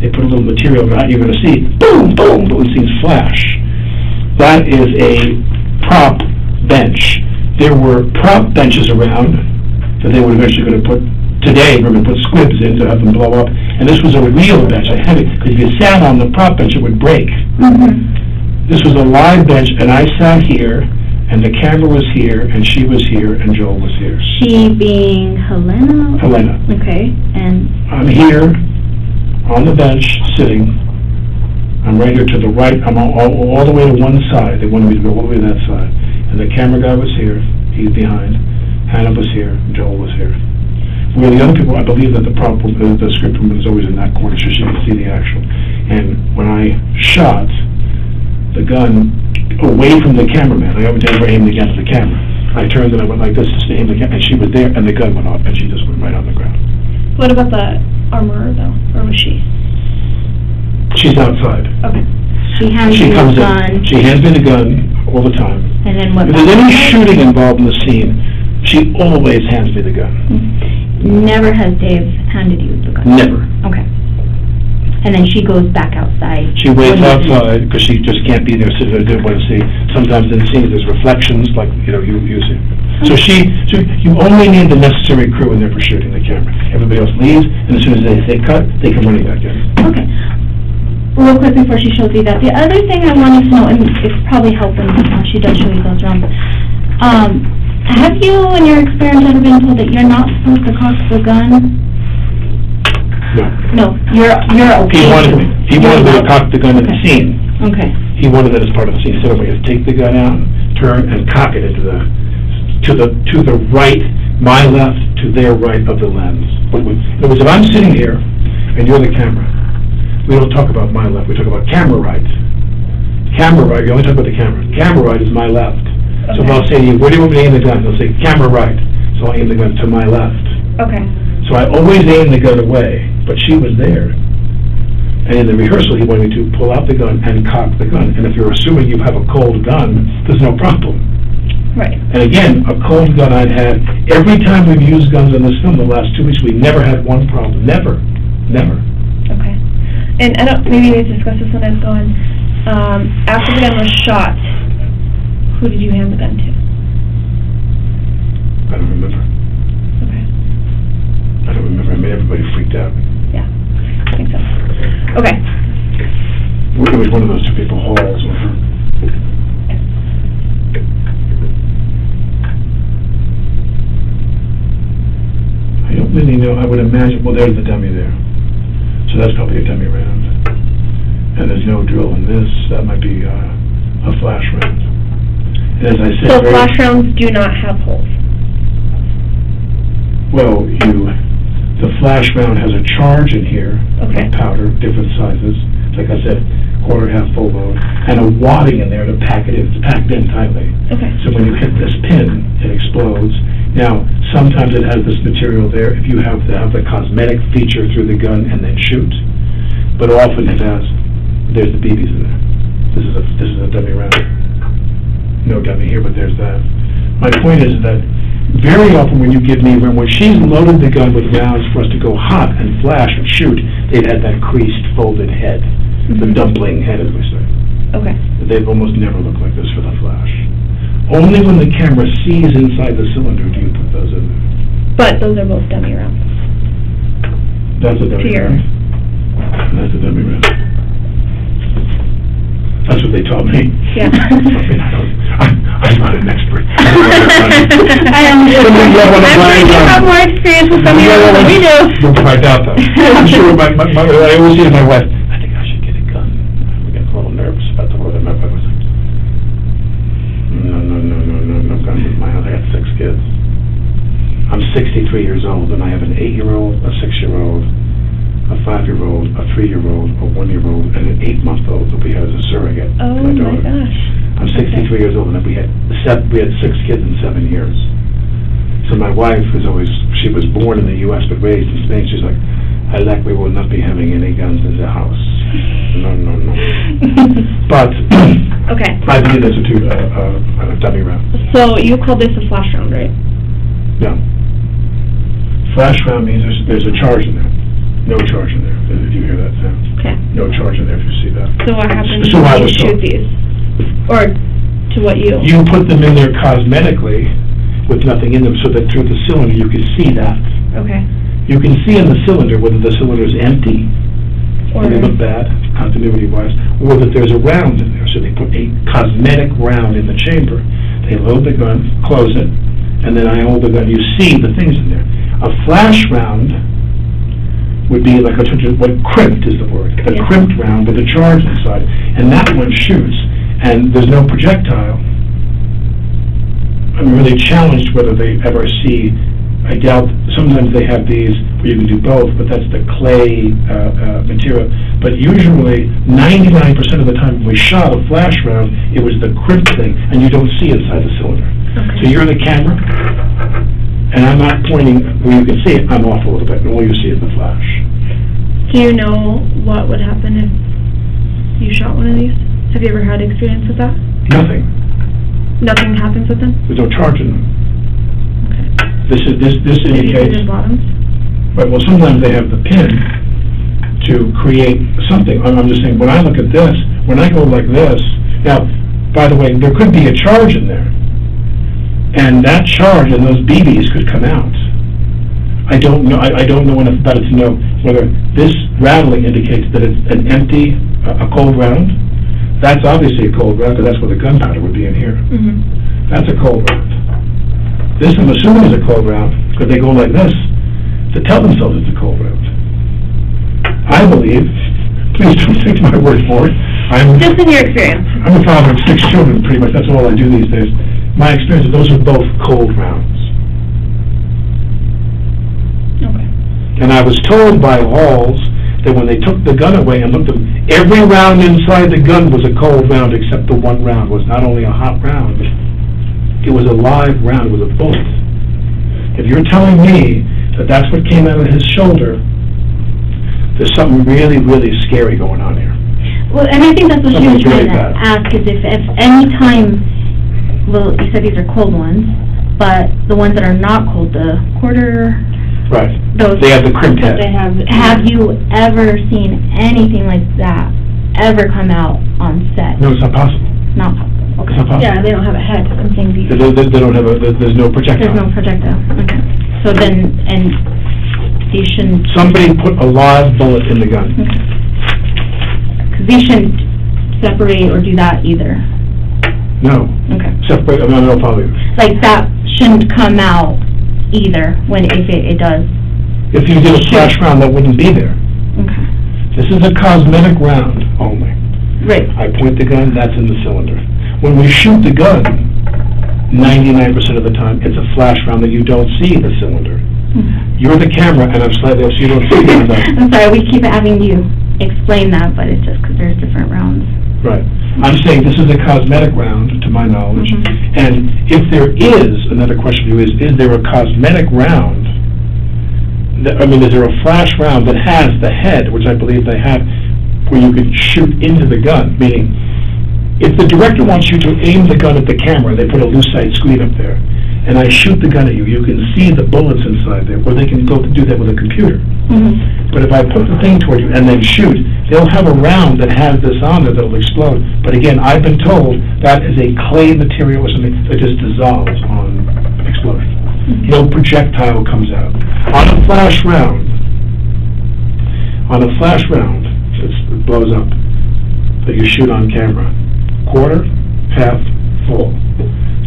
They put a little material around, you're going to see boom, boom, those things flash. That is a prop bench. There were prop benches around that they were eventually going to put, today we're going to put squibs in to have them blow up, and this was a real bench. I had it, because if you sat on the prop bench, it would break. Mm-hmm. This was a live bench, and I sat here, and the camera was here, and she was here, and Joel was here. She being Helena? Helena. Okay, and... I'm here, on the bench, sitting. I'm right here to the right. I'm all the way to one side. They wanted me to go all the way to that side. And the camera guy was here. He's behind. Hannah was here. Joel was here. Where the other people, I believe that the script woman was always in that corner so she could see the action. And when I shot the gun away from the cameraman, I always never aimed against the camera. I turned and I went like this to aim the camera, and she was there, and the gun went off, and she just went right on the ground. What about the armorer, though? Or was she? She's outside. Okay. she hands you the comes gun. in. She hands me the gun all the time. And then what? If there's any shooting involved in the scene, she always hands me the gun. Never has Dave handed you the gun? Never. Okay. And then she goes back outside? She waits outside because she just can't be there sitting there doing what I see. Sometimes in the scenes there's reflections, like, you see. So you only need the necessary crew in there for shooting the camera. Everybody else leaves, and as soon as they say cut, they come running back in. Okay. Real quick before she shows you that, the other thing I wanted to know, and it's probably helping when she does show you those rounds, have you, in your experience, ever been told that you're not supposed to cock the gun? No. No, you're okay. He wanted me to cock the gun in the scene. Okay. He wanted that as part of the scene. He said, "I'm going to take the gun out, turn, and cock it into to the right, my left, to their right of the lens." In other words, if I'm sitting here and you're the camera, we don't talk about my left. We talk about camera right. Camera right. You only talk about the camera. Camera right is my left. Okay. So if I'll say to you, "Where do you want me to aim the gun?" They'll say, "Camera right." So I'll aim the gun to my left. Okay. So I always aim the gun away, but she was there. And in the rehearsal, he wanted me to pull out the gun and cock the gun. And if you're assuming you have a cold gun, there's no problem. Right. And again, a cold gun I'd had, every time we've used guns in this film the last 2 weeks, we never had one problem. Never. Never. Okay. And maybe we discussed this when I was going, after the gun was shot, who did you hand the gun to? I don't remember. Okay. I don't remember. I made everybody freaked out. Yeah, I think so. Okay. It was one of those two people, Halls or her. I don't really know. I would imagine, well, there's the dummy there. So that's probably a dummy round. And there's no drill in this. That might be a flash round. And as I said, So flash rounds do not have holes? Well, the flash round has a charge in here, okay, of powder, different sizes. Like I said, quarter, half, full load, and a wadding in there to pack it in. It's packed in tightly. Okay. So when you hit this pin, it explodes. Now, sometimes it has this material there if you have to have the cosmetic feature through the gun and then shoot. But often it has, there's the BBs in there. This is a dummy round. No dummy here, but there's that. My point is that very often when you give me, when she's loaded the gun with rounds for us to go hot and flash and shoot, they've had that creased, folded head, the dumpling head, as we say. Okay. They've almost never looked like this for the flash. Only when the camera sees inside the cylinder do you put those in there. But those are both dummy rounds. That's a dummy Here. round. That's a dummy round. That's what they taught me. Yeah. I'm not an expert. I am. I'm sure you have more experience with dummy rounds than we do. I doubt that. I'm sure I always say to my wife, I think I should get a gun. I get a little nervous about the word. My wife was like, no guns in my house. I got 6 kids. I'm 63 years old, and I have an 8-year-old, a 6-year-old, a 5-year-old, a 3-year-old, a 1-year-old, and an 8-month-old that we had as a surrogate. Oh my my daughter. gosh. I'm 63 years old, and we had 6 kids in 7 years. So my wife she was born in the U.S. but raised in Spain. She's like, Alec, we will not be having any guns in the house. No. But Okay. I believe that's a dummy round. So you call this a flash round, right? No. Flash round means there's a charge in there. No charge in there, if you hear that sound. Okay. No charge in there if you see that. So what happens So I when you was shoot told. these? Or to what you? You put them in there cosmetically with nothing in them so that through the cylinder you can see that. Okay. You can see in the cylinder whether the cylinder is empty, Or and they look bad, continuity-wise, or that there's a round in there. So they put a cosmetic round in the chamber. They load the gun, close it, and then I hold the gun. You see the things in there. A flash round would be like what crimped is the word, a crimped round with a charge inside, and that one shoots, and there's no projectile. I'm really challenged whether they ever see. I doubt, sometimes they have these where you can do both, but that's the clay material. But usually, 99% of the time when we shot a flash round, it was the crimped thing, and you don't see inside the cylinder. Okay. So you're the camera, and I'm not pointing where you can see it. I'm off a little bit, and all you see is the flash. Do you know what would happen if you shot one of these? Have you ever had experience with that? Nothing. Nothing happens with them? There's no charge in them. Okay. This indicates. The bottoms? Right, well, sometimes they have the pin to create something. I'm just saying, when I look at this, when I go like this, now, by the way, there could be a charge in there, and that charge and those BBs could come out. I don't know enough about it to know whether this rattling indicates that it's an empty, a cold round. That's obviously a cold round, because that's where the gunpowder would be in here. Mm-hmm. That's a cold round. This, I'm assuming, is a cold round, because they go like this to tell themselves it's a cold round. I believe, please don't take my word for it, Just in your experience. I'm a father of 6 children, pretty much, that's all I do these days. My experience is those are both cold rounds. Okay. And I was told by Halls that when they took the gun away and looked at every round inside the gun was a cold round, except the one round was not only a hot round, it was a live round, it was a bullet. If you're telling me that that's what came out of his shoulder, there's something really, really scary going on here. Well, and I think that's what she was Something's really trying to bad. ask, is if any time, well, you said these are cold ones, but the ones that are not cold, the quarter, Right. those, They have the crimped head. have you ever seen anything like that ever come out on set? No, it's not possible. Not possible. It's not possible. Yeah, they don't have a head. I'm saying these. They don't have there's no projectile. There's no projectile. Okay. So then, and these shouldn't. Somebody put a live bullet in the gun. Okay. Because these shouldn't separate or do that either. No. Okay. Separate, no, probably. Like that shouldn't come out either when if it does. If you did a flash round, that wouldn't be there. Okay. This is a cosmetic round only. Right. I point the gun, that's in the cylinder. When we shoot the gun, 99% of the time, it's a flash round that you don't see the cylinder. Mm-hmm. You're the camera, and I'm slightly off, so you don't see the gun. I'm sorry, we keep having you explain that, but it's just because there's different rounds. Right. I'm saying this is a cosmetic round, to my knowledge, and if there is, another question for you is there a cosmetic round, is there a flash round that has the head, which I believe they have, where you can shoot into the gun, meaning, if the director wants you to aim the gun at the camera, they put a lucite screen up there, and I shoot the gun at you, you can see the bullets inside there, or they can go to do that with a computer. But if I put the thing toward you and then shoot, they'll have a round that has this on it that'll explode. But again, I've been told that is a clay material or something that just dissolves on explosion. No projectile comes out. On a flash round, it blows up, that you shoot on camera, quarter, half, full.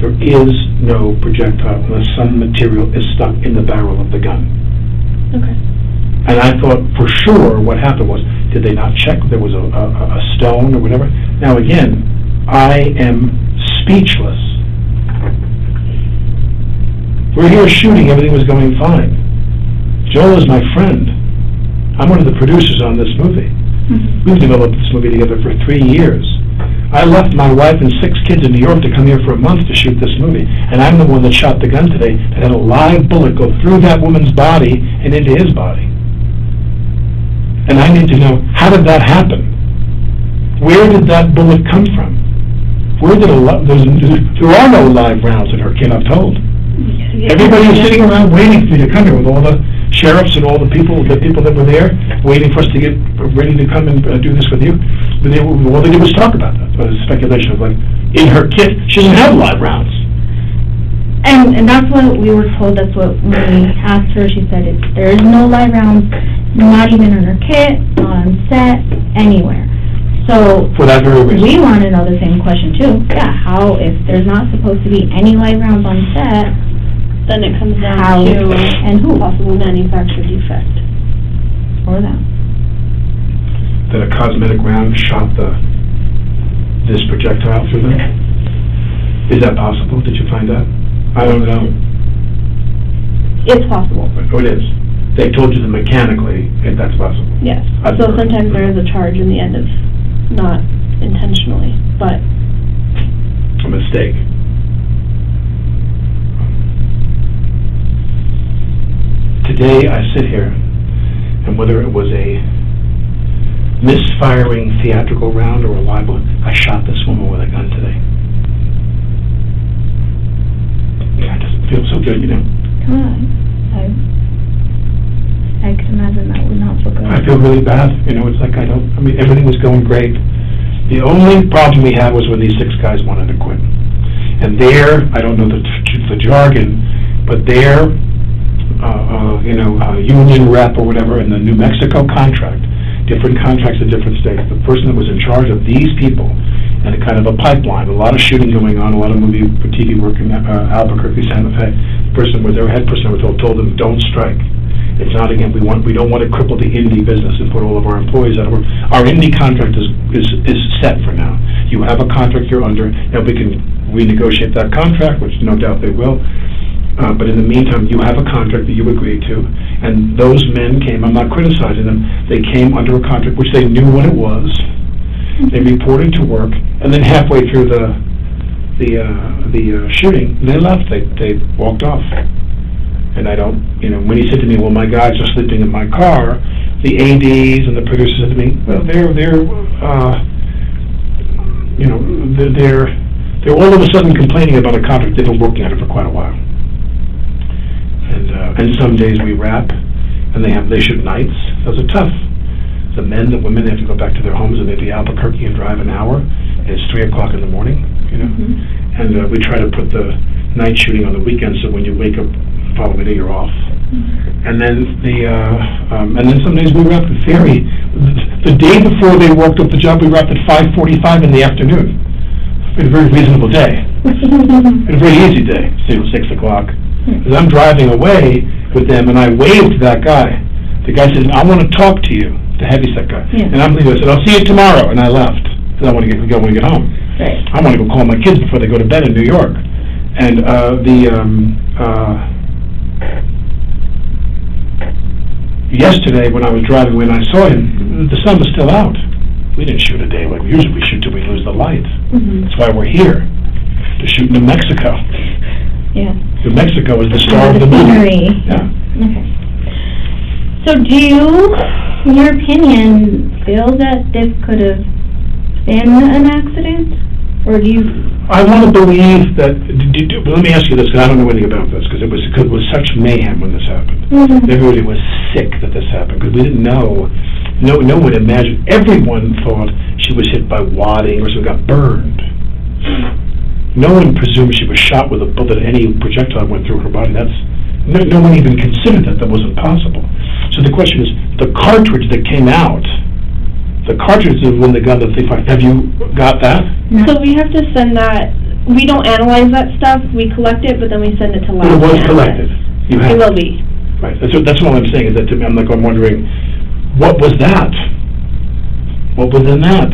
There is no projectile unless some material is stuck in the barrel of the gun. Okay. And I thought for sure what happened was, did they not check if there was a stone or whatever? Now again, I am speechless. We're here shooting, everything was going fine. Joel is my friend. I'm one of the producers on this movie. We've developed this movie together for 3 years. I left my wife and 6 kids in New York to come here for a month to shoot this movie, and I'm the one that shot the gun today that had a live bullet go through that woman's body and into his body. And I need to know, how did that happen? Where did that bullet come from? There are no live rounds in her kid, I'm told. Everybody was sitting around waiting for me to come here with all the sheriffs and all the people that were there, waiting for us to get ready to come and do this with you. But all they did was talk about that. But it's speculation of like, in her kit, she doesn't have live rounds. And that's what we were told. That's what when we asked her, she said there is no live rounds, not even in her kit, not on set, anywhere. So for that very reason, we want to know the same question too. Yeah, how, if there's not supposed to be any live rounds on set, Then it comes down how to and who possible manufacturer defect. or them. that a cosmetic round shot this projectile through them? Is that possible? Did you find that? I don't know. It's possible. Oh, it is. They told you that mechanically, if that's possible. Yes. That's So correct. sometimes there is a charge in the end of not intentionally, but A mistake. Today, I sit here, and whether it was a misfiring theatrical round or a live one, I shot this woman with a gun today. Yeah, it doesn't feel so good, you know. Come on. I can imagine that would not feel good. I feel really bad, you know, it's like everything was going great. The only problem we had was when these 6 guys wanted to quit. And I don't know the jargon, but union rep or whatever in the New Mexico contract, different contracts in different states, the person that was in charge of these people and a kind of a pipeline, a lot of shooting going on, a lot of movie for TV work in Albuquerque, Santa Fe, their head person told them, don't strike. It's not, again, we don't want to cripple the indie business and put all of our employees out of work. Our indie contract is set for now. You have a contract you're under, and we can renegotiate that contract, which no doubt they will. But in the meantime, you have a contract that you agreed to, and those men came, I'm not criticizing them, they came under a contract which they knew what it was, they reported to work, and then halfway through the shooting, they left, they walked off. And I don't, when he said to me, well, my guys are sleeping in my car, the ADs and the producers said to me, well, they're all of a sudden complaining about a contract they've been working on it for quite a while. And some days we wrap, and they shoot nights. Those are tough. The women, they have to go back to their homes, and they have to Albuquerque and drive an hour. And it's 3 o'clock in the morning, Mm-hmm. And we try to put the night shooting on the weekend, so when you wake up the following day, you're off. Mm-hmm. And then some days we wrap at Ferry. The day before they walked up the job, we wrapped at 5:45 in the afternoon. It's a very reasonable day. It's a very easy day, 6 o'clock. As I'm driving away with them, and I waved to that guy. The guy said, I want to talk to you, the heavyset guy. Yeah. And I'm leaving. I said, I'll see you tomorrow. And I left, because I want to get home. Right. I want to go call my kids before they go to bed in New York. And yesterday, when I was driving, when I saw him, the sun was still out. We didn't shoot a day like usually we shoot till we lose the light. Mm-hmm. That's why we're here, to shoot New Mexico. Yeah. New Mexico is the star of the movie. Yeah. Okay. So do you, in your opinion, feel that this could have been an accident? Or do you... I want to believe that, let me ask you this, because I don't know anything about this, because it was such mayhem when this happened. Mm-hmm. Everybody was sick that this happened, because we didn't know, no one imagined, everyone thought she was hit by wadding or she got burned. No one presumed she was shot with a bullet, any projectile went through her body. No one even considered that wasn't possible. So the question is, the cartridge that came out, the cartridge is when the gun that they fired, have you got that? So we have to send that, we don't analyze that stuff, we collect it, but then we send it to lab. It was collected. You have It will be. Right, that's all I'm saying, is that to me, I'm wondering, what was that? What was in that?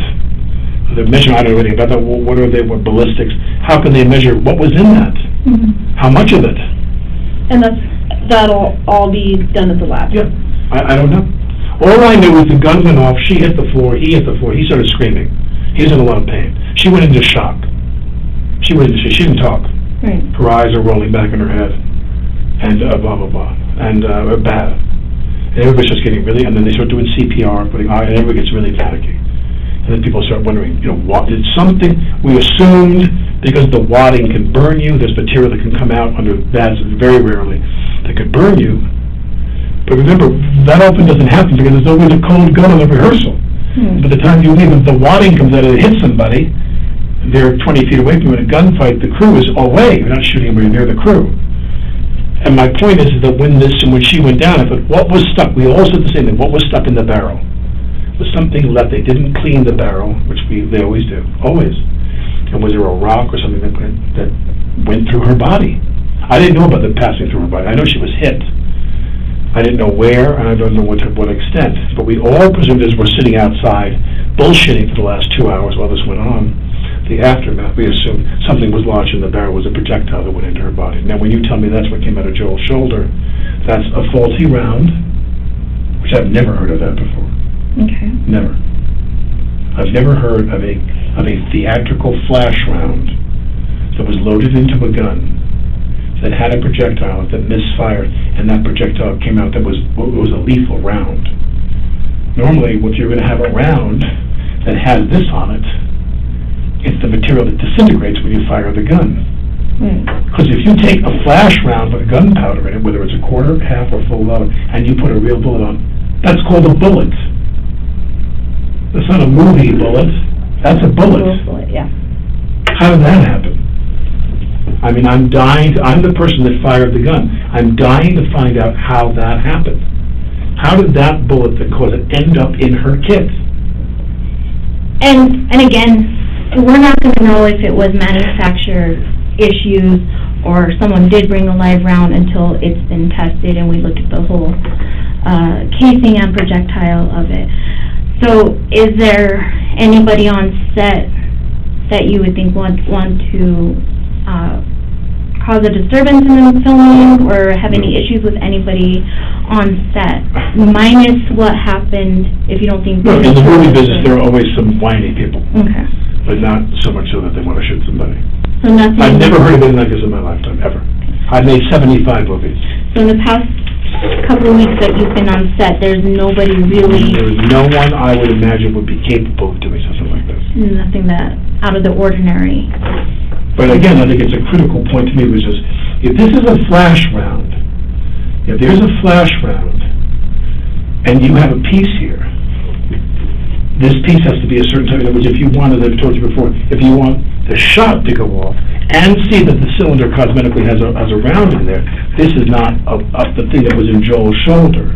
The measure, I don't know anything about that, what are they, what ballistics, how can they measure what was in that? Mm-hmm. How much of it? And that'll all be done at the lab. Yeah, I don't know. All I knew was the gun went off, she hit the floor, he started screaming. He was in a lot of pain. She went into shock. She didn't talk. Right. Her eyes are rolling back in her head, and blah, blah, blah, and bad. And everybody's just getting really, and then they start doing CPR, and everybody gets really panicky. And then people start wondering, what, did something, we assumed, because the wadding can burn you, there's material that can come out under that, very rarely, that could burn you. But remember, that often doesn't happen because there's always a cold gun on the rehearsal. By the time you leave, if the wadding comes out and it hits somebody, they're 20 feet away from you. In a gunfight, the crew is away. You're not shooting anybody near the crew. And my point is that when she went down, I thought, what was stuck? We all said the same thing. What was stuck in the barrel? Was something left? They didn't clean the barrel, which they always do, always. And was there a rock or something that went through her body? I didn't know about it passing through her body. I know she was hit. I didn't know where, and I don't know to what extent. But we all presumed, as we're sitting outside, bullshitting for the last 2 hours while this went on, the aftermath, we assumed something was lodged in the barrel, was a projectile that went into her body. Now, when you tell me that's what came out of Joel's shoulder, that's a faulty round, which I've never heard of that before. Okay. Never. I've never heard of a theatrical flash round that was loaded into a gun that had a projectile that misfired, and that projectile came out that was a lethal round. Normally, if you're going to have a round that has this on it, it's the material that disintegrates when you fire the gun. Because if you take a flash round with gunpowder in it, whether it's a quarter, half, or full load, and you put a real bullet on, that's called a bullet. That's not a movie bullet. That's a bullet. Yeah. How did that happen? I mean, I'm the person that fired the gun. I'm dying to find out how that happened. How did that bullet that caused it end up in her kit? And again, we're not going to know if it was manufacturer issues or someone did bring a live round until it's been tested and we look at the whole casing and projectile of it. So is there anybody on set that you would think want to cause a disturbance in the filming or have any issues with anybody on set, minus what happened, if you don't think... No, in the movie business, there are always some whiny people. Okay. But not so much so that they want to shoot somebody. So nothing... I've never heard of anything like this in my lifetime, ever. I've made 75 movies. So in the past couple of weeks that you've been on set, there's nobody really... There's no one I would imagine would be capable of doing something like this. Nothing that out of the ordinary. But again, I think it's a critical point to me, which is, if this is a flash round, if there's a flash round, and you have a piece here, this piece has to be a certain type, in other words, if you want, as I've told you before, if you want the shot to go off, and see that the cylinder cosmetically has a round in there, this is not the thing that was in Joel's shoulder.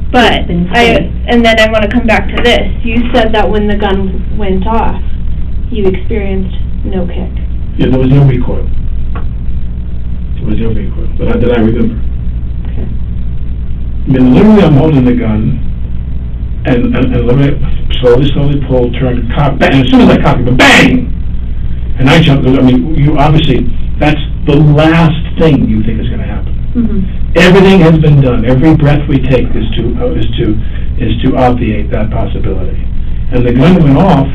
But, and then I want to come back to this. You said that when the gun went off, you experienced no kick. Yeah, there was no recoil. There was no recoil, that I remember. Okay. I mean, literally I'm holding the gun, and let me slowly pull, turn, cock, bang, and as soon as I cock it, bang! And I jump, I mean, you obviously, that's the last thing you think is going to happen. Mm-hmm. Everything has been done. Every breath we take is to obviate that possibility. And the gun went off,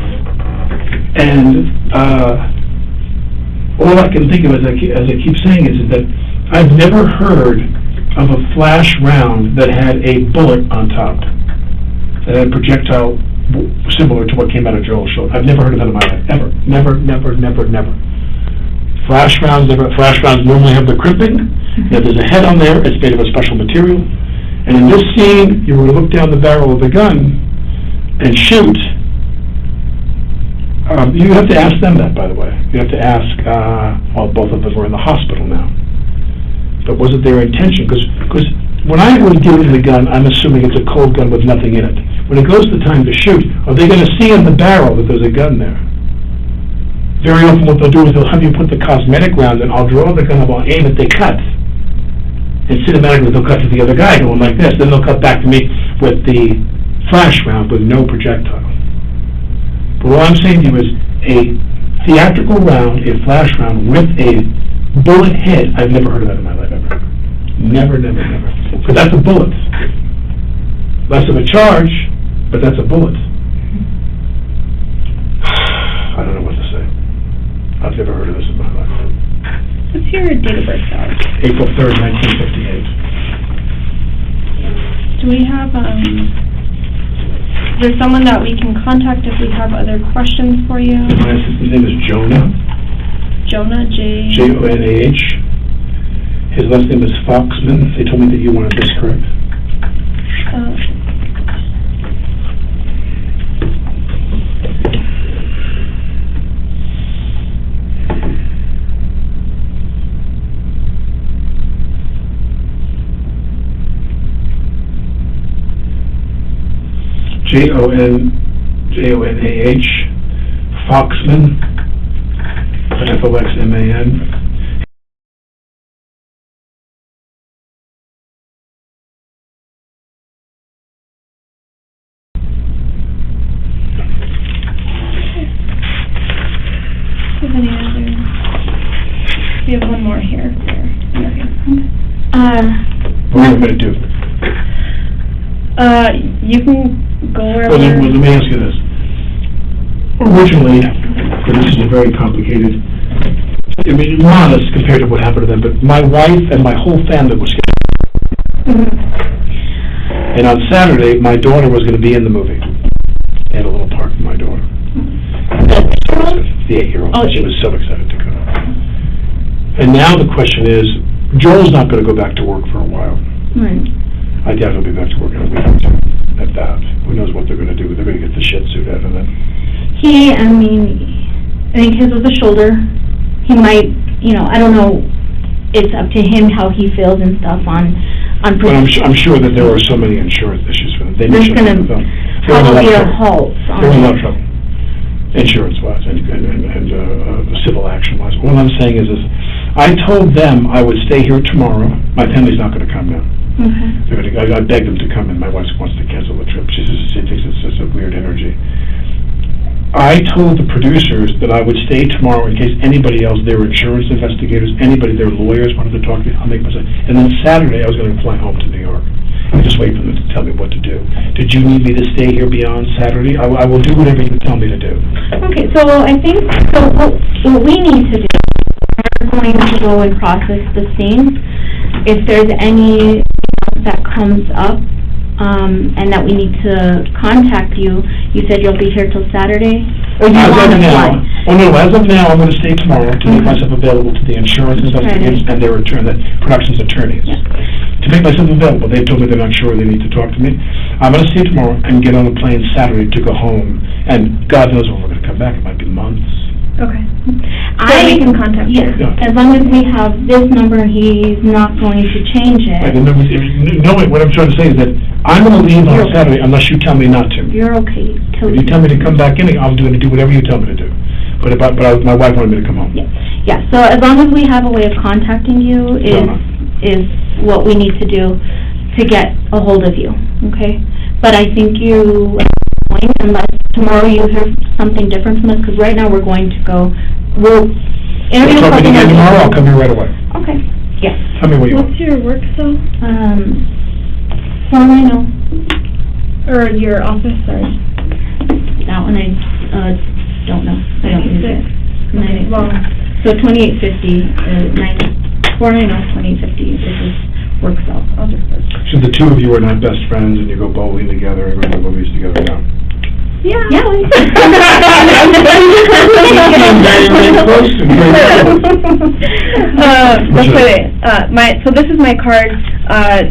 and all I can think of, as I keep saying, is that I've never heard of a flash round that had a bullet on top, that had a projectile similar to what came out of Joel's shoulder. I've never heard of that in my life, ever. Never. Flash rounds normally have the crimping. If there's a head on there, it's made of a special material. And in this scene, you were to look down the barrel of the gun and shoot. You have to ask them that, by the way. You have to ask, well, both of them were in the hospital now. But was it their intention? Because when I was given the gun, I'm assuming it's a cold gun with nothing in it. When it goes to time to shoot, are they going to see in the barrel that there's a gun there? Very often what they'll do is they'll have you put the cosmetic round in, I'll draw the gun up, I'll aim it, they cut. And cinematically they'll cut to the other guy going like this, then they'll cut back to me with the flash round with no projectile. But what I'm saying to you is a theatrical round, a flash round with a bullet head, I've never heard of that in my life ever. Never. But that's a bullet. Less of a charge, but that's a bullet. I don't know what to say. I've never heard of this in my life. What's your date of birth, Alex? April 3rd, 1958. Do we have, is there someone that we can contact if we have other questions for you? My assistant's name is Jonah. Jonah, Jonah. His last name is Foxman. They told me that you wanted this correct. Jonah, Foxman, Foxman. We have one more here. What are you going to do? You can go wherever. Well, let me ask you this. Originally, and this is a very complicated, I mean, modest compared to what happened to them, but my wife and my whole family was scared. And on Saturday, my daughter was going to be in the movie. They had a little part for my daughter. The 8-year-old. Oh, she was so excited to go. And now the question is, Joel's not going to go back to work for a while. Right. I doubt he'll be back to work in a week or two. At that. Who knows what they're going to do? They're going to get the shit suit out of them. I think his was a shoulder. He might, I don't know, it's up to him how he feels and stuff on But I'm sure that there are so many insurance issues for them. There's going to probably be a halt on They're in a lot of trouble. Insurance-wise and civil action-wise. What I'm saying is I told them I would stay here tomorrow. My family's not going to come now. Okay. I begged them to come in. My wife wants to cancel the trip. She thinks it's just a weird energy. I told the producers that I would stay tomorrow in case anybody else, their insurance investigators, anybody, their lawyers wanted to talk to me. I'll make myself. And then Saturday I was going to fly home to New York. I just wait for them to tell me what to do. Did you need me to stay here beyond Saturday? I will do whatever you tell me to do. Okay, so I think what we need to do, we're going to go and process the scene. If there's any that comes up, and that we need to contact you, you said you'll be here till Saturday? Or you want to fly? Oh no, as of now, I'm going to stay tomorrow to make myself available to the insurance investigators and their production's attorneys. Yeah. To make myself available. They told me they're not sure they need to talk to me. I'm going to stay tomorrow and get on a plane Saturday to go home. And God knows when we're going to come back. It might be months. Okay. So we can contact you. Yeah. As long as we have this number, he's not going to change it. What I'm trying to say is that I'm going to leave on Saturday unless you tell me not to. You're okay. If you tell me to come back in, I'll do whatever you tell me to do. But my wife wanted me to come home. Yeah. So as long as we have a way of contacting you is what we need to do to get a hold of you. Okay. But I think unless tomorrow you hear something different from us, because right now we're going to go. We'll interview a couple of tomorrow. I'll come here right away. Okay. Yes. Tell me what you want. What's your work cell? Well, I know. Or your office, sorry. That one I don't know. I don't use it. Okay, well. So 2850, 490-2850 is his work cell. I'll just put. So the two of you are not best friends and you go bowling together and go to movies together now? Yeah. Yeah. very close and very That's so this is my card, I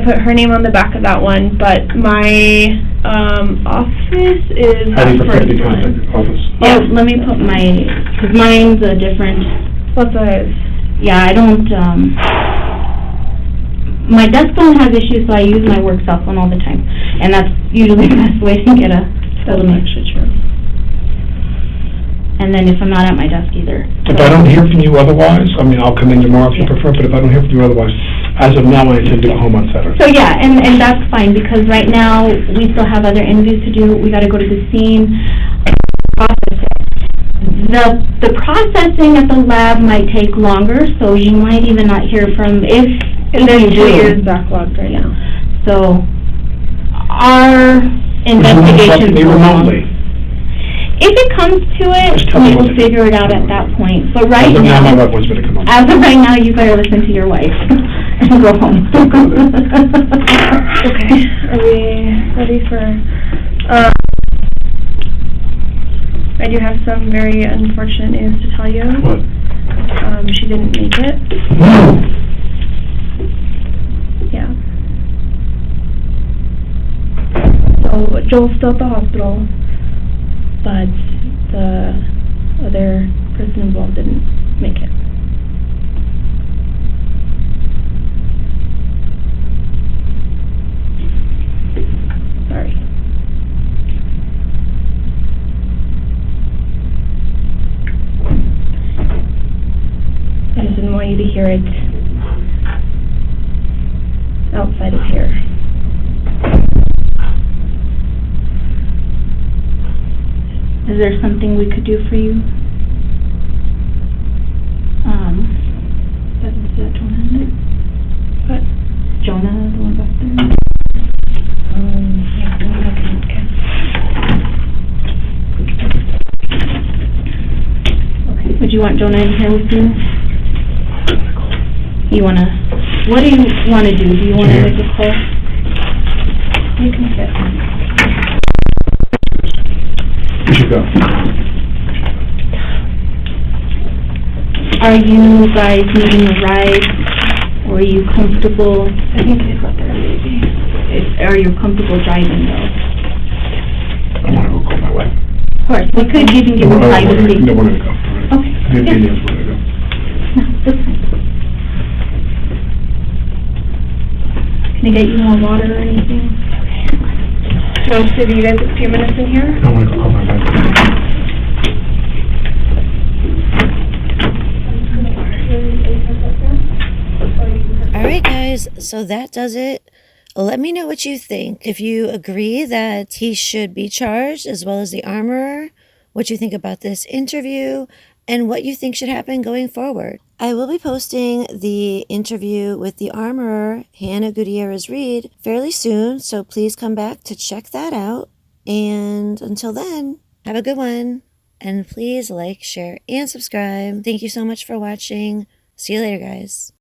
put her name on the back of that one, but my, office is How do that you prefer to first be one. contacted? Office? Oh, let me put because mine's a different, What's that? yeah, I don't, my desk phone has issues, so I use my work cell phone all the time. And that's usually the best way to get a hold of me. True. And then if I'm not at my desk either. If I don't hear from you otherwise, I mean, I'll come in tomorrow if you prefer, but if I don't hear from you otherwise, as of now, I intend to go home on Saturday. So yeah, and that's fine, because right now, we still have other interviews to do, we gotta go to the scene, process it. The processing at the lab might take longer, so you might even not hear from, if And there's you 2 do. years backlogged right now. So, our investigation's Me going on. remotely. If it comes to Just it, tell me we what will to do. figure it out at that point, but right As of now, my now, wife wants me to come home. as of right now, you better listen to your wife and go home. Okay, are we ready for, I do have some very unfortunate news to tell you. What? She didn't make it. No. Yeah. So Joel's still at the hospital, but the other person involved didn't make it. Sorry. I just didn't want you to hear it outside of here. Is there something we could do for you? Is that Jonah in there? What? Jonah, the one back there? Yeah, okay. Would you want Jonah in here with you? What do you wanna do? Do you wanna make a call? You can sit. You should go. Are you guys needing a ride, or are you comfortable? I think they got there, maybe. Are you comfortable driving though? I want to go call my wife. Of course, we could even give you privacy. No, we're going to go. Okay, I have yeah. videos, we're going to go. No, that's fine. Can I get you more water or anything? So, give you guys a few minutes in here? I want to go call my wife. Alright guys, so that does it. Let me know what you think. If you agree that he should be charged, as well as the armorer, what you think about this interview, and what you think should happen going forward. I will be posting the interview with the armorer, Hannah Gutierrez-Reed, fairly soon, so please come back to check that out. And until then, have a good one. And please like, share, and subscribe. Thank you so much for watching. See you later, guys.